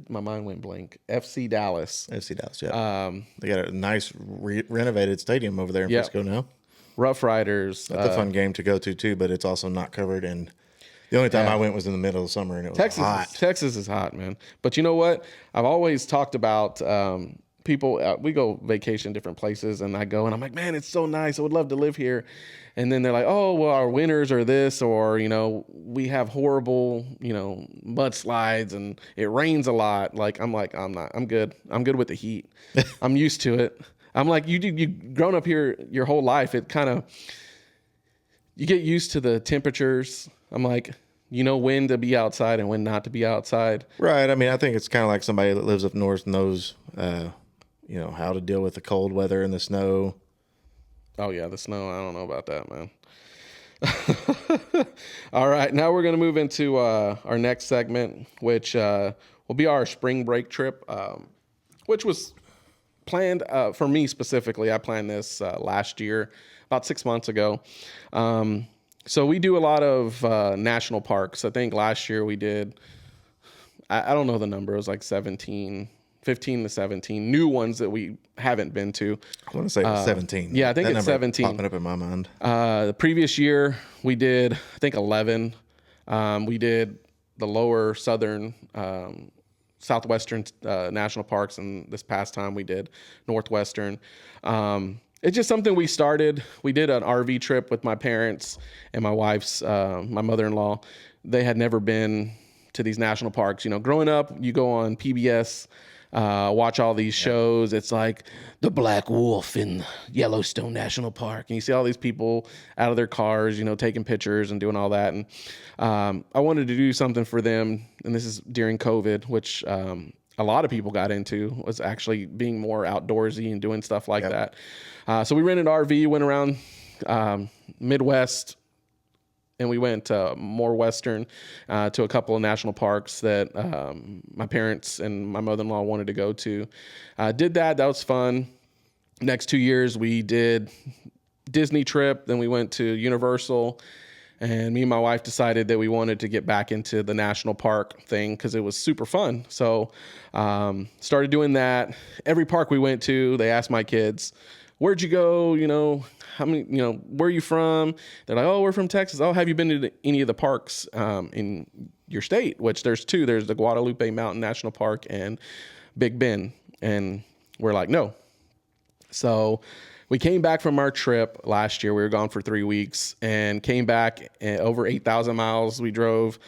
my mind went blank. FC Dallas. FC Dallas. Yeah. They got a nice renovated stadium over there in Frisco now. Rough Riders. That's a fun game to go to too, but it's also not covered. And the only time I went was in the middle of summer, and it was hot. Texas is hot, man. But you know what? I've always talked about people. We go vacation different places, and I go and I'm like, man, it's so nice. I would love to live here. And then they're like, oh, well, our winters are this, or we have horrible, mudslides, and it rains a lot. I'm good. I'm good with the heat. I'm used to it. I'm like, you grown up here your whole life. It kind of, you get used to the temperatures. I'm like, when to be outside and when not to be outside. Right. I mean, I think it's kind of like somebody that lives up north knows, how to deal with the cold weather and the snow. Oh yeah, the snow. I don't know about that, man. All right, now we're going to move into our next segment, which will be our spring break trip, which was planned for me specifically. I planned this last year, about 6 months ago. So we do a lot of national parks. I think last year we did, I don't know the number, it was like 15 to 17 new ones that we haven't been to. I want to say it was 17. Yeah, I think it's 17. Popping up in my mind. The previous year we did, I think 11. We did the lower southern, southwestern national parks, and this past time we did northwestern. It's just something we started. We did an RV trip with my parents and my wife's, my mother-in-law. They had never been to these national parks. Growing up, you go on PBS, watch all these shows. It's like the Black Wolf in Yellowstone National Park. And you see all these people out of their cars, taking pictures and doing all that. And I wanted to do something for them. And this is during COVID, which a lot of people got into, was actually being more outdoorsy and doing stuff like that. So we rented an RV, went around Midwest, and we went more western to a couple of national parks that my parents and my mother-in-law wanted to go to. Did that. That was fun. Next 2 years, we did Disney trip. Then we went to Universal. And me and my wife decided that we wanted to get back into the national park thing because it was super fun. So started doing that. Every park we went to, they asked my kids, where'd you go? How many, where are you from? They're like, oh, we're from Texas. Oh, have you been to any of the parks in your state? Which there's two. There's the Guadalupe Mountain National Park and Big Bend. And we're like, no. So we came back from our trip last year. We were gone for 3 weeks and came back over 8,000 miles we drove.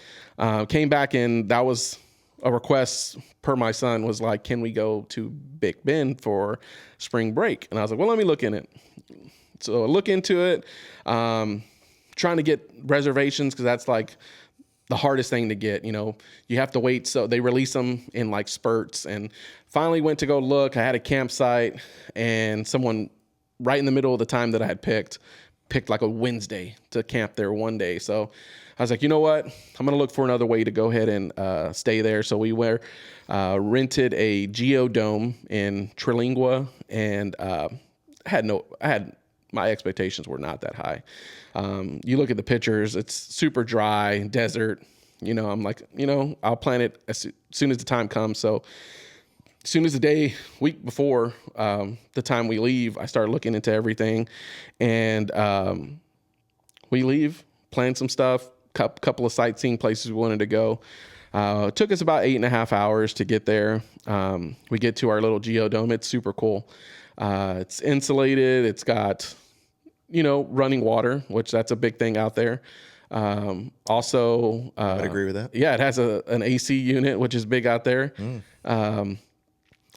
Came back, and that was a request per my son, was like, can we go to Big Bend for spring break? And I was like, well, let me look in it. So I look into it, trying to get reservations because that's like the hardest thing to get. You have to wait. So they release them in like spurts, and finally went to go look. I had a campsite, and someone right in the middle of the time that I had picked like a Wednesday to camp there one day. So I was like, you know what? I'm going to look for another way to go ahead and stay there. So we rented a geodome in Trilingua, and my expectations were not that high. You look at the pictures, it's super dry, desert. I'm like, I'll plan it as soon as the time comes. So as soon as the week before the time we leave, I started looking into everything, and we leave, plan some stuff, couple of sightseeing places we wanted to go. It took us about 8.5 hours to get there. We get to our little geodome. It's super cool. It's insulated. It's got, running water, which that's a big thing out there. Also, I'd agree with that. Yeah, it has an AC unit, which is big out there.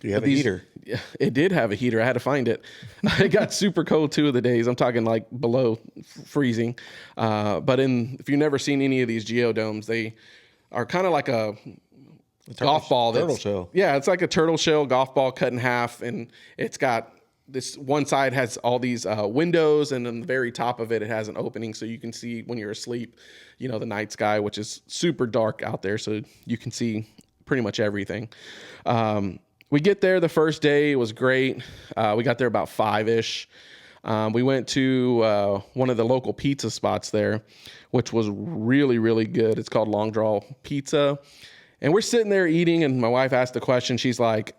Do you have a heater? It did have a heater. I had to find it. It got super cold 2 of the days. I'm talking like below freezing. But if you've never seen any of these geodomes, they are kind of like a golf ball. Turtle shell. Yeah, it's like a turtle shell golf ball cut in half, and it's got this one side has all these windows, and on the very top of it, it has an opening so you can see when you're asleep, the night sky, which is super dark out there. So you can see pretty much everything. We get there the first day. It was great. We got there about 5-ish. We went to one of the local pizza spots there, which was really, really good. It's called Long Draw Pizza. And we're sitting there eating, and my wife asked the question. She's like,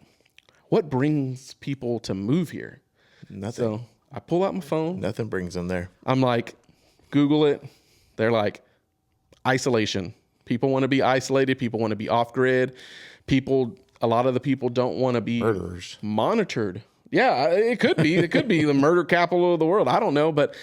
what brings people to move here? Nothing. So I pull out my phone. Nothing brings them there. I'm like, Google it. They're like, isolation. People want to be isolated. People want to be off grid. A lot of the people don't want to be Murderers. monitored. Yeah, it could be. It could be the murder capital of the world. I don't know, but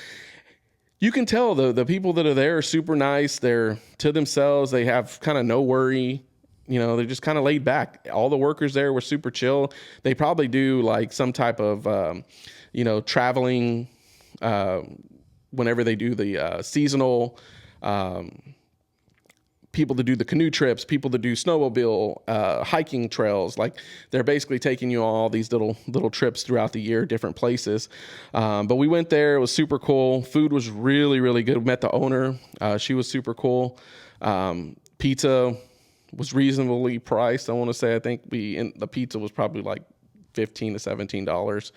you can tell the people that are there are super nice. They're to themselves. They have kind of no worry. They're just kind of laid back. All the workers there were super chill. They probably do like some type of, traveling whenever they do the seasonal people to do the canoe trips, people to do snowmobile, hiking trails. Like they're basically taking you on all these little trips throughout the year, different places. But we went there. It was super cool. Food was really, really good. We met the owner. She was super cool. Pizza was reasonably priced. I want to say, I think the pizza was probably like $15 to $17.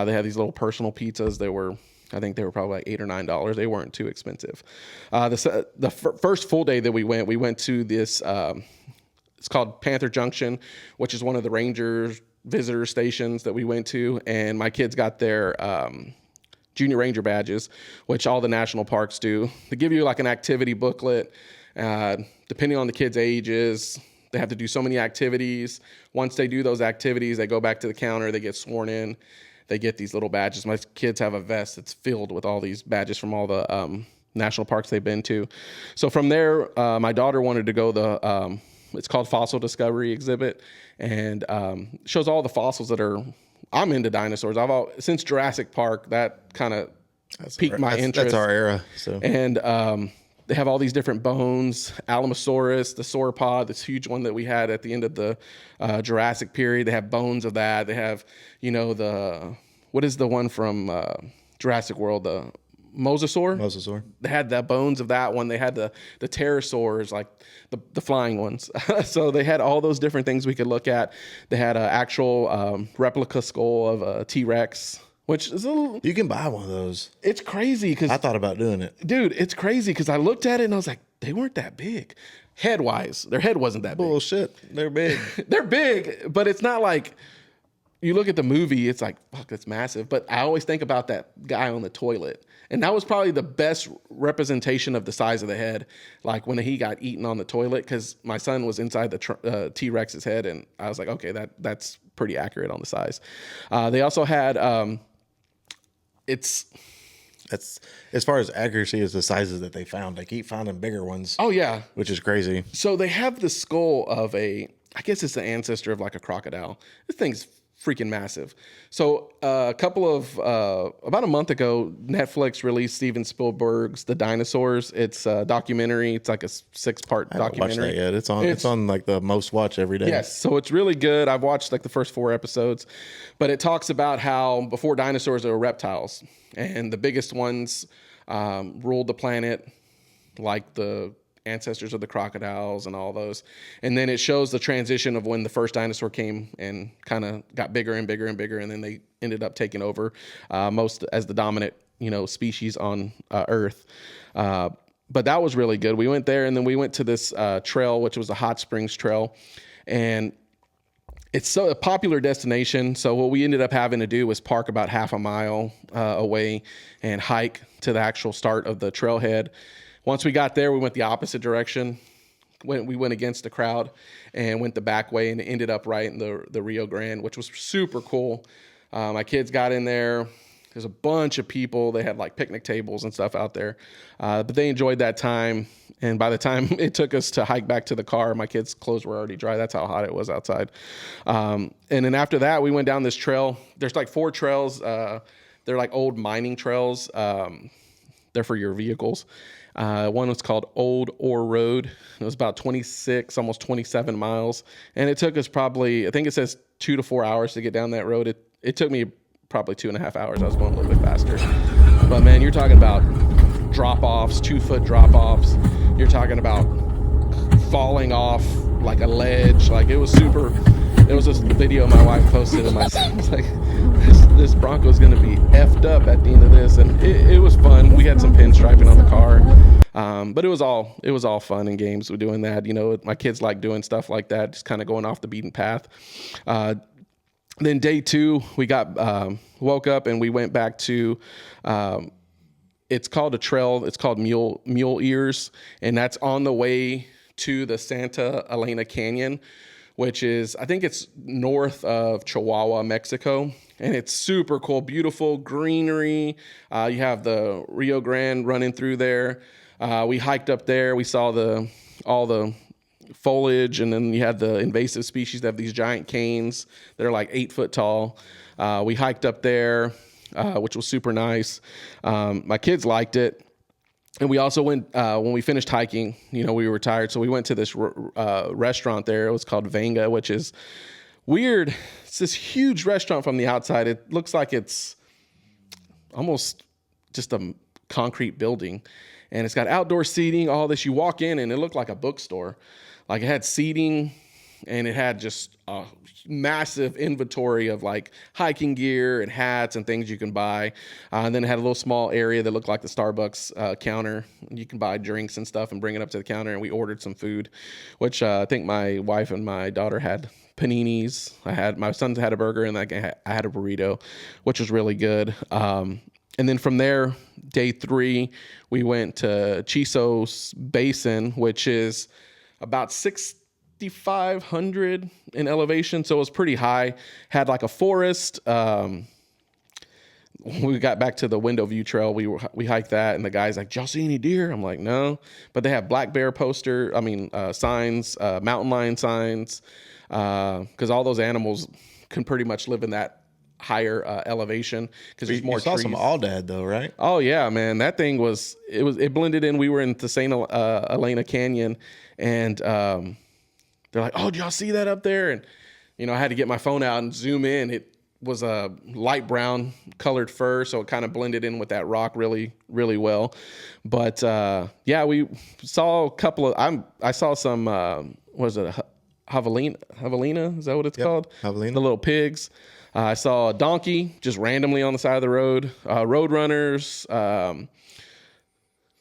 They had these little personal pizzas that I think they were probably like $8 or $9. They weren't too expensive. The first full day that we went to this, it's called Panther Junction, which is one of the Rangers visitor stations that we went to. And my kids got their junior ranger badges, which all the national parks do. They give you like an activity booklet. Depending on the kids' ages, they have to do so many activities. Once they do those activities, they go back to the counter, they get sworn in, they get these little badges. My kids have a vest that's filled with all these badges from all the national parks they've been to. So from there, my daughter wanted to go it's called Fossil Discovery Exhibit, and shows all the fossils I'm into dinosaurs. Since Jurassic Park, that kind of piqued my interest. That's our era. So. And they have all these different bones, Alamosaurus, the sauropod, this huge one that we had at the end of the Jurassic period. They have bones of that. They have, what is the one from Jurassic World, the Mosasaur? Mosasaur. They had the bones of that one. They had the pterosaurs, like the flying ones. So they had all those different things we could look at. They had an actual replica skull of a T-Rex, which is you can buy one of those. It's crazy because I thought about doing it. Dude, it's crazy because I looked at it and I was like, they weren't that big. Head-wise, their head wasn't that big. Bullshit. They're big. They're big, but it's not like you look at the movie, it's like, fuck, that's massive. But I always think about that guy on the toilet. And that was probably the best representation of the size of the head, like when he got eaten on the toilet, because my son was inside the T-Rex's head, and I was like, okay, that's pretty accurate on the size. They also had... That's as far as accuracy as the sizes that they found. They keep finding bigger ones. Oh yeah, which is crazy. So they have the skull of I guess it's the ancestor of like a crocodile. This thing's freaking massive. So about a month ago, Netflix released Steven Spielberg's The Dinosaurs. It's a documentary. It's like a 6-part documentary. Watched that yet. It's on like the most watch every day. Yes, so it's really good. I've watched like the first 4 episodes, but it talks about how before dinosaurs there were reptiles, and the biggest ones ruled the planet, like the ancestors of the crocodiles and all those. And then it shows the transition of when the first dinosaur came and kind of got bigger and bigger and bigger, and then they ended up taking over most as the dominant species on Earth. But that was really good. We went there, and then we went to this trail, which was a hot springs trail, and it's a popular destination. So what we ended up having to do was park about half a mile away and hike to the actual start of the trailhead. Once we got there, we went the opposite direction. We went against the crowd and went the back way, and ended up right in the Rio Grande, which was super cool. My kids got in there. There's a bunch of people. They had like picnic tables and stuff out there. But they enjoyed that time. And by the time it took us to hike back to the car, my kids' clothes were already dry. That's how hot it was outside. And then after that, we went down this trail. There's like 4 trails. They're like old mining trails. They're for your vehicles. One was called Old Ore Road. It was about 26, almost 27 miles. And it took us probably, I think it says 2 to 4 hours to get down that road. It took me probably 2.5 hours. I was going a little bit faster. But man, you're talking about drop-offs, 2-foot drop-offs. You're talking about falling off like a ledge. Like it was super. It was this video my wife posted, and my son was like, this Bronco's going to be effed up at the end of this. And it was fun. We had some pinstriping on the car. But it was all fun and games. We're doing that. You know, my kids like doing stuff like that, just kind of going off the beaten path. Then day 2, we got woke up and we went back to. It's called a trail. It's called Mule Ears, and that's on the way to the Santa Elena Canyon, which is, I think it's north of Chihuahua, Mexico. And it's super cool, beautiful greenery. You have the Rio Grande running through there. We hiked up there. We saw all the foliage, and then you had the invasive species that have these giant canes that are like 8 foot tall. We hiked up there, which was super nice. My kids liked it. And we also went, when we finished hiking, you know, we were tired. So we went to this restaurant there. It was called Vanga, which is weird. It's this huge restaurant from the outside. It looks like it's almost just a concrete building. And it's got outdoor seating, all this. You walk in and it looked like a bookstore. Like it had seating and it had just a massive inventory of like hiking gear and hats and things you can buy. And then it had a little small area that looked like the Starbucks counter. You can buy drinks and stuff and bring it up to the counter. And we ordered some food, which I think my wife and my daughter had paninis. My son had a burger, and I had a burrito, which was really good. And then from there, day 3, we went to Chisos Basin, which is about 6,500 in elevation. So it was pretty high. Had like a forest. When we got back to the Window View Trail, we hiked that, and the guy's like, "Did y'all see any deer?" I'm like, "No," but they have black bear signs, mountain lion signs, because all those animals can pretty much live in that higher elevation because there's more trees. You saw some Aldad though, right? Oh yeah, man, that thing it blended in. We were in the Santa Elena Canyon, and they're like, "Oh, did y'all see that up there?" And you know, I had to get my phone out and zoom in. It was a light brown colored fur, so it kind of blended in with that rock really, really well. But yeah, we saw a couple of. I saw some. Was it javelina? Is that what it's called? Javelina. The little pigs. I saw a donkey just randomly on the side of the road. Road runners.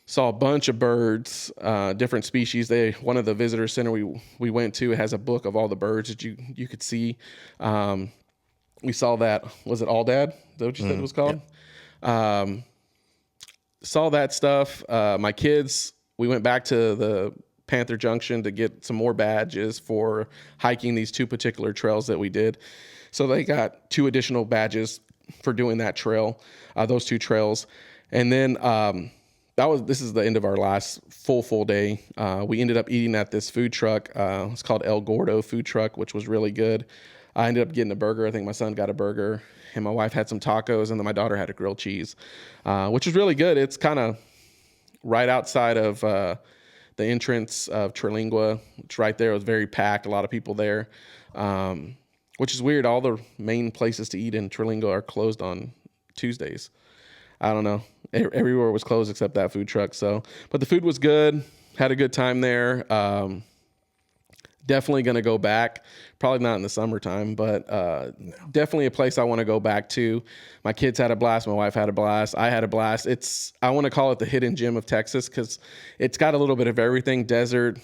Saw a bunch of birds, different species. One of the visitor center we went to has a book of all the birds that you could see. We saw that. Was it Aldad? Is that what you said it was called? Yeah. Saw that stuff. My kids. We went back to the Panther Junction to get some more badges for hiking these 2 particular trails that we did. So they got 2 additional badges for doing that trail, those 2 trails. And then this is the end of our last full day. We ended up eating at this food truck. It's called El Gordo food truck, which was really good. I ended up getting a burger. I think my son got a burger, and my wife had some tacos, and then my daughter had a grilled cheese, which was really good. It's kind of right outside of the entrance of Terlingua. It's right there. It was very packed. A lot of people there. Which is weird. All the main places to eat in Terlingua are closed on Tuesdays. I don't know. Everywhere was closed except that food truck. But the food was good. Had a good time there. Definitely going to go back. Probably not in the summertime, but definitely a place I want to go back to. My kids had a blast. My wife had a blast. I had a blast. I want to call it the hidden gem of Texas because it's got a little bit of everything: desert,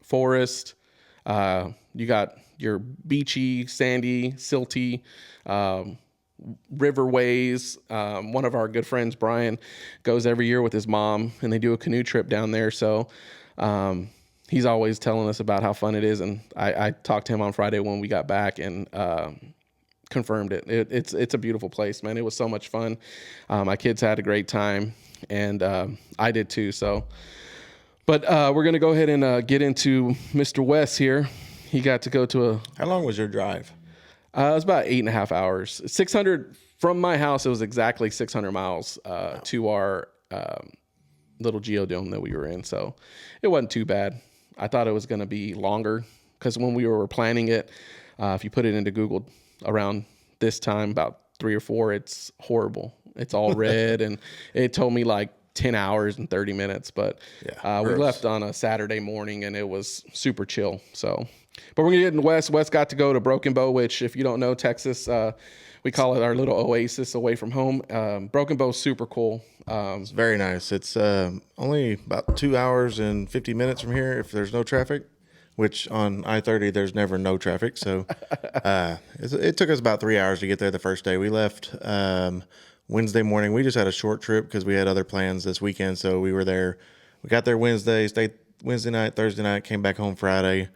forest. You got your beachy, sandy, silty riverways. One of our good friends, Brian, goes every year with his mom, and they do a canoe trip down there. So he's always telling us about how fun it is. And I talked to him on Friday when we got back and confirmed it. It's a beautiful place, man. It was so much fun. My kids had a great time, and I did too. But we're going to go ahead and get into Mr. West here. He got to go to How long was your drive? It was about 8.5 hours. 600 from my house. It was exactly 600 miles to our little geodome that we were in. So it wasn't too bad. I thought it was going to be longer because when we were planning it, if you put it into Google around this time, about 3 or 4, it's horrible. It's all red, and it told me like 10 hours and 30 minutes. But we left on a Saturday morning, and it was super chill. So, but we're gonna get in West. West got to go to Broken Bow, which, if you don't know, Texas, we call it our little oasis away from home. Broken Bow is super cool. It's very nice. It's only about 2 hours and 50 minutes from here if there's no traffic, which on I-30 there's never no traffic. So it took us about 3 hours to get there the first day. We left Wednesday morning. We just had a short trip because we had other plans this weekend. So we were there. We got there Wednesday, stayed Wednesday night, Thursday night, came back home Friday.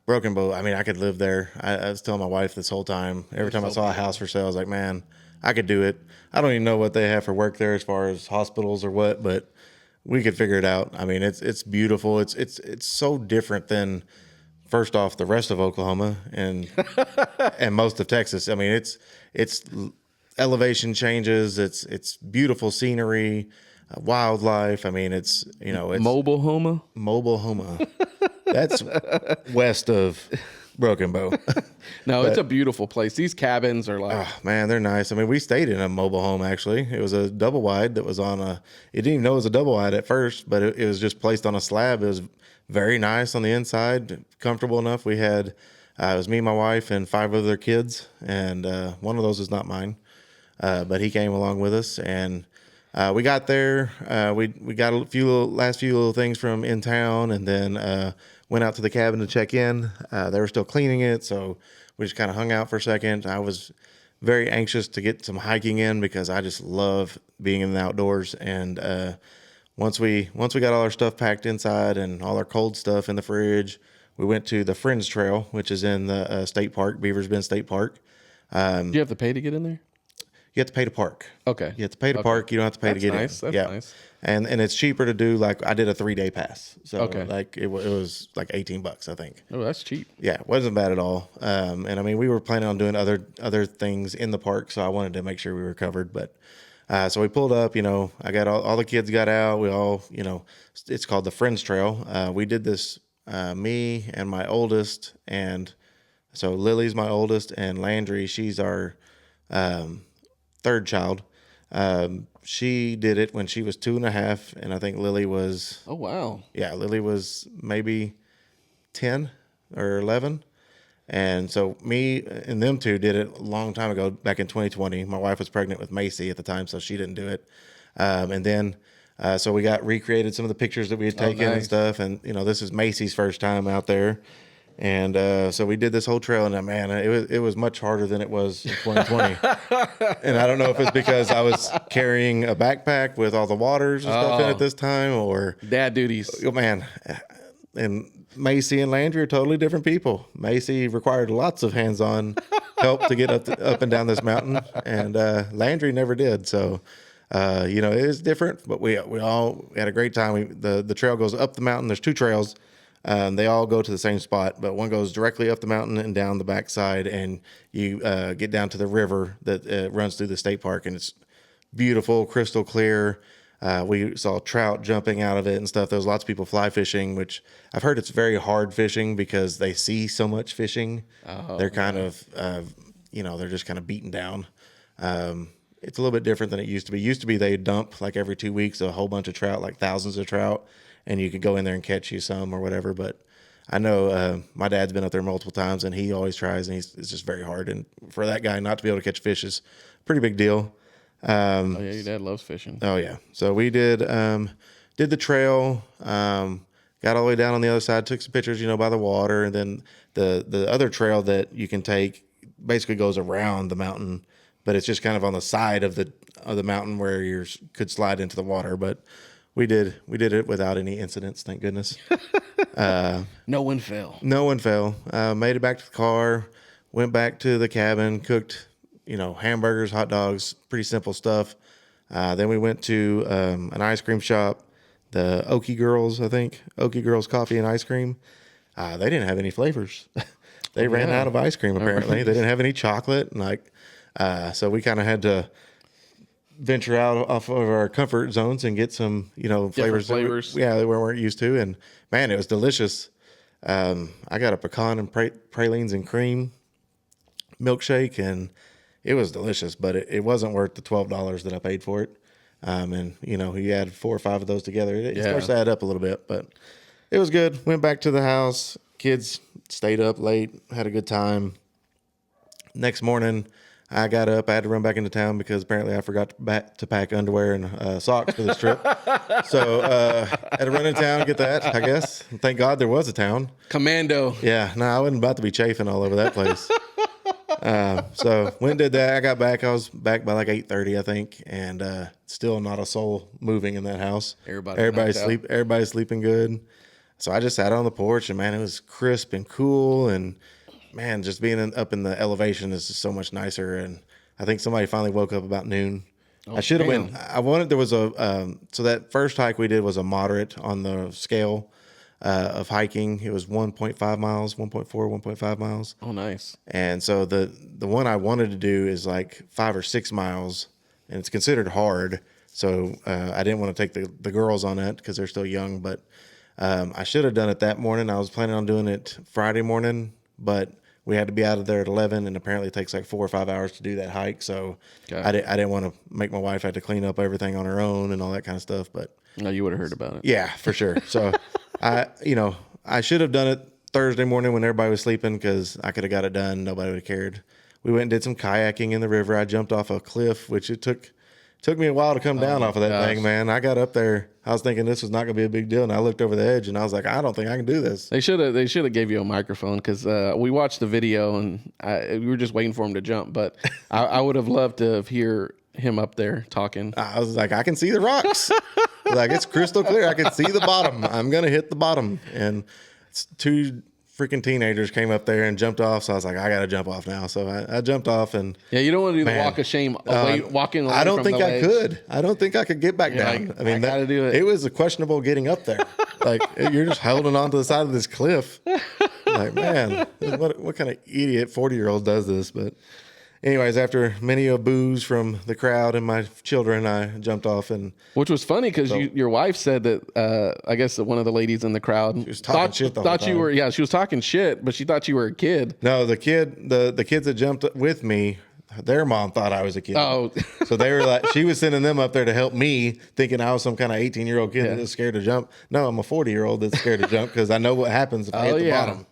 Broken Bow, I mean, I could live there. I was telling my wife this whole time, every time I saw a house for sale, I was like, man, I could do it. I don't even know what they have for work there as far as hospitals or what, but we could figure it out. I mean, it's beautiful. It's so different than, first off, the rest of Oklahoma and and most of Texas. I mean, it's elevation changes. It's beautiful scenery, wildlife. I mean, it's Mobile Homa. Mobile Homa. That's west of Broken Bow. No, it's a beautiful place. These cabins are like, oh, man, they're nice. I mean, we stayed in a mobile home, actually. It was a double wide that was on it didn't even know it was a double wide at first, but it was just placed on a slab. It was very nice on the inside, comfortable enough. We had, it was me, my wife, and 5 other kids, and one of those is not mine, but he came along with us, and we got there. We got last few little things from in town, and then went out to the cabin to check in. They were still cleaning it, so we just kind of hung out for a second. I was very anxious to get some hiking in because I just love being in the outdoors. And once we got all our stuff packed inside and all our cold stuff in the fridge, we went to the Friends Trail, which is in the state park, Beavers Bend State Park. do you have to pay to get in there? You have to pay to park. Okay. You have to pay to park. You don't have to pay to get nice. in. That's nice. And it's cheaper to do, like, I did a 3-day pass. So Okay. like it was like $18, I think. Oh, that's cheap. Yeah, it wasn't bad at all. And I mean, we were planning on doing other things in the park, so I wanted to make sure we were covered. But so we pulled up, I got all the kids got out. We all, it's called the Friends Trail. We did this, me and my oldest, and so Lily's my oldest, and Landry, she's our third child. She did it when she was 2.5, and I think Lily was, Oh, wow. Lily was maybe 10 or 11. And so me and them two did it a long time ago, back in 2020. My wife was pregnant with Macy at the time, so she didn't do it. And then, so we got recreated some of the pictures that we had taken and nice. stuff. And, this is Macy's first time out there. And so we did this whole trail, and man, it was much harder than it was in 2020. And I don't know if it's because I was carrying a backpack with all the waters and stuff in it this time, or Dad duties. oh, man. And Macy and Landry are totally different people. Macy required lots of hands-on help to get up and down this mountain, and Landry never did. So, it is different, but we had a great time. The trail goes up the mountain. There's 2 trails. They all go to the same spot, but one goes directly up the mountain and down the backside, and you get down to the river that runs through the state park, and it's beautiful, crystal clear. We saw trout jumping out of it and stuff. There was lots of people fly fishing, which I've heard it's very hard fishing because they see so much fishing. They're kind of, they're just kind of beaten down. It's a little bit different than it used to be. Used to be they dump like every 2 weeks a whole bunch of trout, like thousands of trout, and you could go in there and catch you some or whatever. But I know my dad's been up there multiple times, and he always tries, and it's just very hard. And for that guy not to be able to catch fish is a pretty big deal. Oh, yeah, your dad loves fishing. Oh, yeah. So we did the trail, got all the way down on the other side, took some pictures, by the water, and then the other trail that you can take basically goes around the mountain, but it's just kind of on the side of the mountain where you could slide into the water. But we did it without any incidents, thank goodness. No one fell. No one fell. Made it back to the car, went back to the cabin, cooked, hamburgers, hot dogs, pretty simple stuff. Then we went to an ice cream shop, the Okie Girls, I think. Okie Girls Coffee and Ice Cream. They didn't have any flavors. They ran out of ice cream, apparently. They didn't have any chocolate. And so we kind of had to venture out off of our comfort zones and get some, flavors. Flavors. That we weren't used to. And, man, it was delicious. I got a pecan and pralines and cream milkshake, and it was delicious, but it wasn't worth the $12 that I paid for it. And you add 4 or 5 of those together, it starts to add up a little bit, but it was good. Went back to the house. Kids stayed up late, had a good time. Next morning, I got up. I had to run back into town because apparently I forgot to pack underwear and socks for this trip. So I had to run into town and get that, I guess. Thank God there was a town. Commando. Yeah, no, I wasn't about to be chafing all over that place. So went and did that. I got back. I was back by like 8:30, I think, and still not a soul moving in that house. Everybody's sleeping good. So I just sat on the porch, and man, it was crisp and cool, and man, just being up in the elevation is just so much nicer. And I think somebody finally woke up about noon. I should have went. There was so that first hike we did was a moderate on the scale of hiking. It was 1.5 miles, 1.4, 1.5 miles. Oh, nice. And so the one I wanted to do is like 5 or 6 miles, and it's considered hard. So I didn't want to take the girls on that because they're still young, but I should have done it that morning. I was planning on doing it Friday morning, but we had to be out of there at 11, and apparently it takes like 4 or 5 hours to do that hike. So I didn't want to make my wife have to clean up everything on her own and all that kind of stuff. But no, you would have heard about it. Yeah, for sure. So I should have done it Thursday morning when everybody was sleeping because I could have got it done. Nobody would have cared. We went and did some kayaking in the river. I jumped off a cliff, which it took me a while to come down off of that thing, man. I got up there. I was thinking this was not going to be a big deal, and I looked over the edge, and I was like, I don't think I can do this. They should have gave you a microphone because we watched the video, and we were just waiting for him to jump. But I would have loved to hear him up there talking. I was like, I can see the rocks. Like, it's crystal clear. I can see the bottom. I'm going to hit the bottom. And 2 freaking teenagers came up there and jumped off. So I was like, I got to jump off now. So I jumped off. And yeah, you don't want to do the walk of shame walking away. I don't think I ledge. could. I don't think I could get back down. Like, I mean, I gotta do it. It was a questionable getting up there. Like, you're just holding on to the side of this cliff. Like, man, what kind of idiot 40-year-old does this? But anyways, after many a boos from the crowd and my children, I jumped off. And which was funny because your wife said that I guess that one of the ladies in the crowd was talking shit the whole thought you time. were she was talking shit, but she thought you were a kid. No, the kids that jumped with me, their mom thought I was a kid. Oh, so they were like, she was sending them up there to help me, thinking I was some kind of 18-year-old kid that's scared to jump. No, I'm a 40-year-old that's scared to jump because I know what happens if I hit the bottom.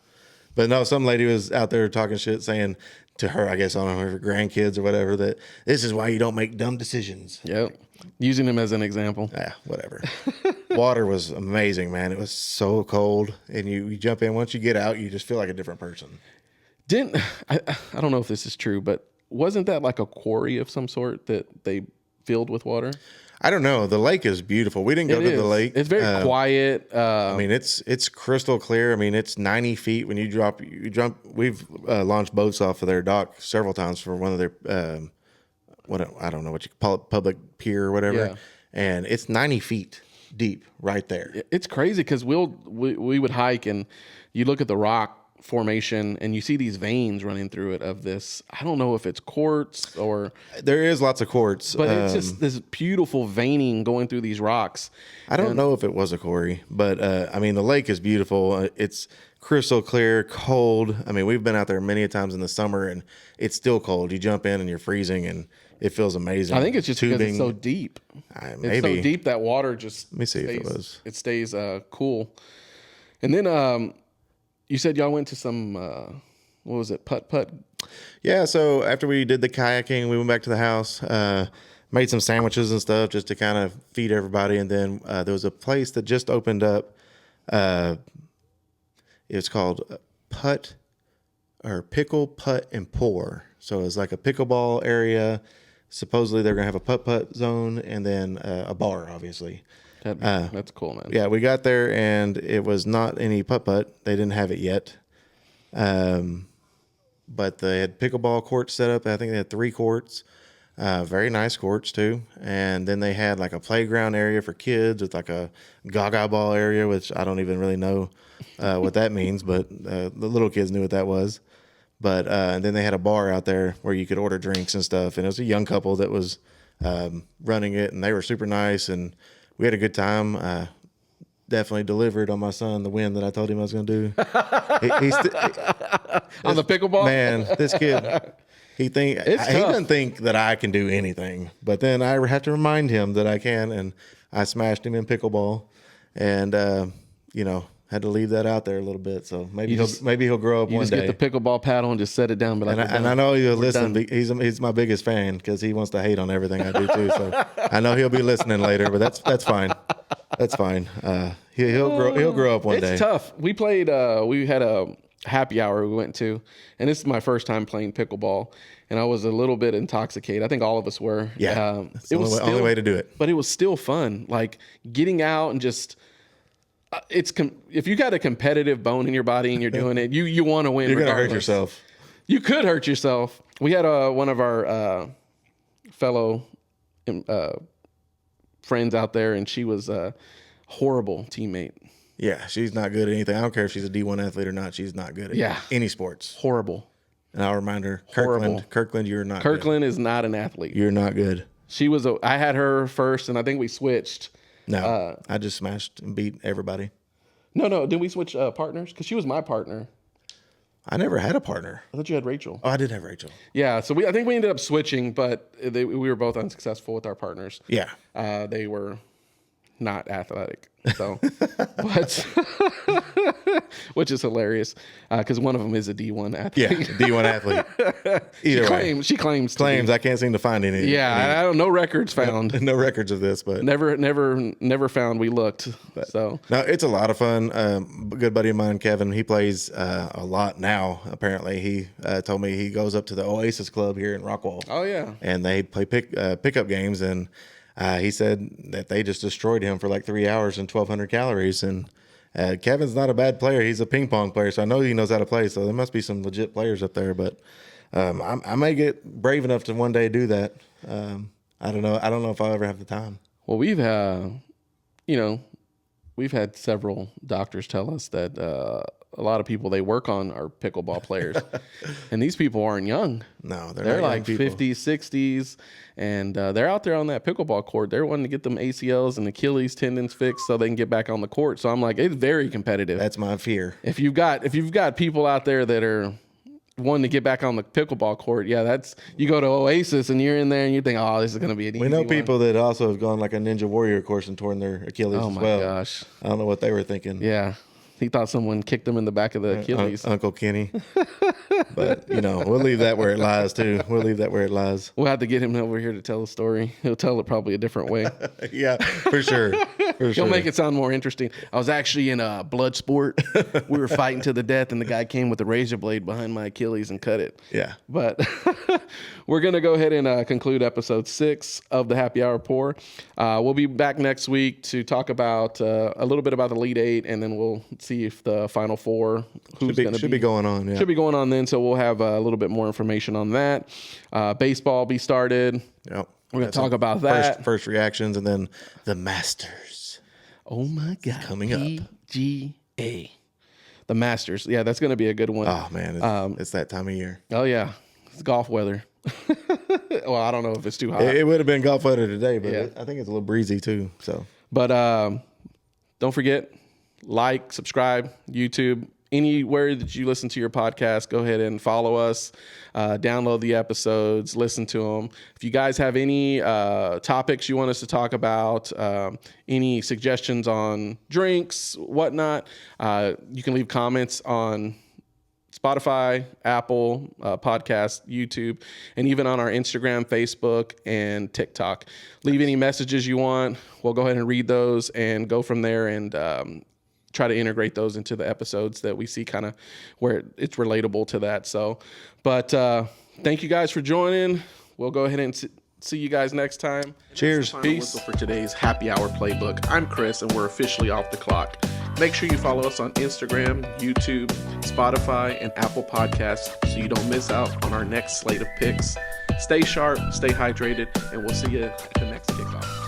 But no, some lady was out there talking shit, saying to her, I guess, I don't know, her grandkids or whatever, that this is why you don't make dumb decisions. Yep. Using them as an example. Yeah, whatever. Water was amazing, man. It was so cold. And you jump in, once you get out, you just feel like a different person. I don't know if this is true, but wasn't that like a quarry of some sort that they filled with water? I don't know. The lake is beautiful. We didn't go to the lake. It's very quiet. I mean, it's crystal clear. I mean, it's 90 feet when you jump. We've launched boats off of their dock several times for one of their, I don't know what you call it, public pier or whatever. Yeah. And it's 90 feet deep right there. It's crazy because we would hike and you look at the rock formation and you see these veins running through it of this. I don't know if it's quartz or there is lots of quartz, but it's just this beautiful veining going through these rocks. I don't know if it was a quarry, but I mean the lake is beautiful. It's crystal clear, cold. I mean, we've been out there many times in the summer and it's still cold. You jump in and you're freezing and it feels amazing. I think it's just because it's so deep. Maybe. It's so deep that water just Let me see if it was. It stays cool. And then you said y'all went to some what was it, putt? Yeah, so after we did the kayaking, we went back to the house, made some sandwiches and stuff just to kind of feed everybody. And then there was a place that just opened up. It's called Pickle, Putt, and Pour. So it's like a pickleball area. Supposedly they're going to have a putt zone and then a bar, obviously. That's cool, man. Yeah, we got there and it was not any putt. They didn't have it yet. But they had pickleball courts set up. I think they had 3 courts. Very nice courts too. And then they had like a playground area for kids with like a gaga ball area, which I don't even really know what that means, but the little kids knew what that was. But and then they had a bar out there where you could order drinks and stuff. And it was a young couple that was running it, and they were super nice. And we had a good time. Definitely delivered on my son the win that I told him I was going to do. On the pickleball? Man, this kid, He It's tough. doesn't think that I can do anything, but then I have to remind him that I can. And I smashed him in pickleball, and had to leave that out there a little bit. So maybe he'll grow up You one just day. get the pickleball paddle and just set it down. And I know he'll listen. He's my biggest fan because he wants to hate on everything I do too. So I know he'll be listening later, but that's fine. That's fine. He'll grow up one day. It's tough. We played. We had a happy hour we went to, and this is my first time playing pickleball, and I was a little bit intoxicated. I think all of us were. Yeah, it was the only way to do it. But it was still fun. Like getting out and just. If you got a competitive bone in your body and you're doing it, you want to win. You're regardless. gonna hurt yourself. You could hurt yourself. We had one of our fellow friends out there, and she was a horrible teammate. Yeah, she's not good at anything. I don't care if she's a D1 athlete or not. She's not good at any sports. Horrible. And I'll remind her, Horrible. Kirkland, you're not. Kirkland is not an athlete. You're not good. She was. I had her first, and I think we switched. No, I just smashed and beat everybody. No. Did we switch partners? Because she was my partner. I never had a partner. I thought you had Rachel. Oh, I did have Rachel. Yeah, so I think we ended up switching, but we were both unsuccessful with our partners. Yeah. They were not athletic, so but which is hilarious because one of them is a D1 athlete. Yeah, D1 athlete. Either way. She claims. I can't seem to find any. Yeah, I don't. No records found. No records of this, but never found. We looked. So no, it's a lot of fun. A good buddy of mine, Kevin, he plays a lot now. Apparently, he told me he goes up to the Oasis Club here in Rockwall. Oh yeah, and they play pickup games, and he said that they just destroyed him for like 3 hours and 1,200 calories. And Kevin's not a bad player. He's a ping pong player, so I know he knows how to play. So there must be some legit players up there. But I may get brave enough to one day do that. I don't know. I don't know if I'll ever have the time. Well, we've had several doctors tell us that a lot of people they work on are pickleball players, and these people aren't young. No, they're like 50s, 60s, and they're out there on that pickleball court. They're wanting to get them ACLs and Achilles tendons fixed so they can get back on the court. So I'm like, it's very competitive. That's my fear. If you've got people out there that are wanting to get back on the pickleball court, you go to Oasis and you're in there and you think, oh, this is going to be an easy We know one. people that also have gone like a Ninja Warrior course and torn their Achilles as well. Oh my gosh. I don't know what they were thinking. Yeah. He thought someone kicked him in the back of the Achilles. Uncle Kenny. But, we'll leave that where it lies, too. We'll leave that where it lies. We'll have to get him over here to tell the story. He'll tell it probably a different way. Yeah, for sure. He'll make it sound more interesting. I was actually in a blood sport. We were fighting to the death, and the guy came with a razor blade behind my Achilles and cut it. Yeah. But we're going to go ahead and conclude episode 6 of the Happy Hour Pour. We'll be back next week to talk about a little bit about the Elite 8, and then we'll see if the Final 4 should be going on. Yeah. Should be going on then, so we'll have a little bit more information on that. Baseball be started. Yep. We're going to talk about that. First reactions, and then the Masters. Oh my God. Coming up. PGA. The Masters. Yeah, that's going to be a good one. Oh, man. It's that time of year. Oh, yeah. It's golf weather. Well, I don't know if it's too hot. It would have been golf weather today, but Yeah. I think it's a little breezy, too. So, But don't forget, like, subscribe, YouTube. Anywhere that you listen to your podcast, go ahead and follow us, download the episodes, listen to them. If you guys have any topics you want us to talk about, any suggestions on drinks, whatnot, you can leave comments on Spotify, Apple Podcast, YouTube, and even on our Instagram, Facebook, and TikTok. Leave any messages you want. We'll go ahead and read those and go from there and try to integrate those into the episodes that we see kind of where it's relatable to that. So, but thank you guys for joining. We'll go ahead and see you guys next time. Cheers. Peace. For today's Happy Hour Playbook, I'm Chris, and we're officially off the clock. Make sure you follow us on Instagram, YouTube, Spotify, and Apple Podcasts so you don't miss out on our next slate of picks. Stay sharp, stay hydrated, and we'll see you at the next kickoff.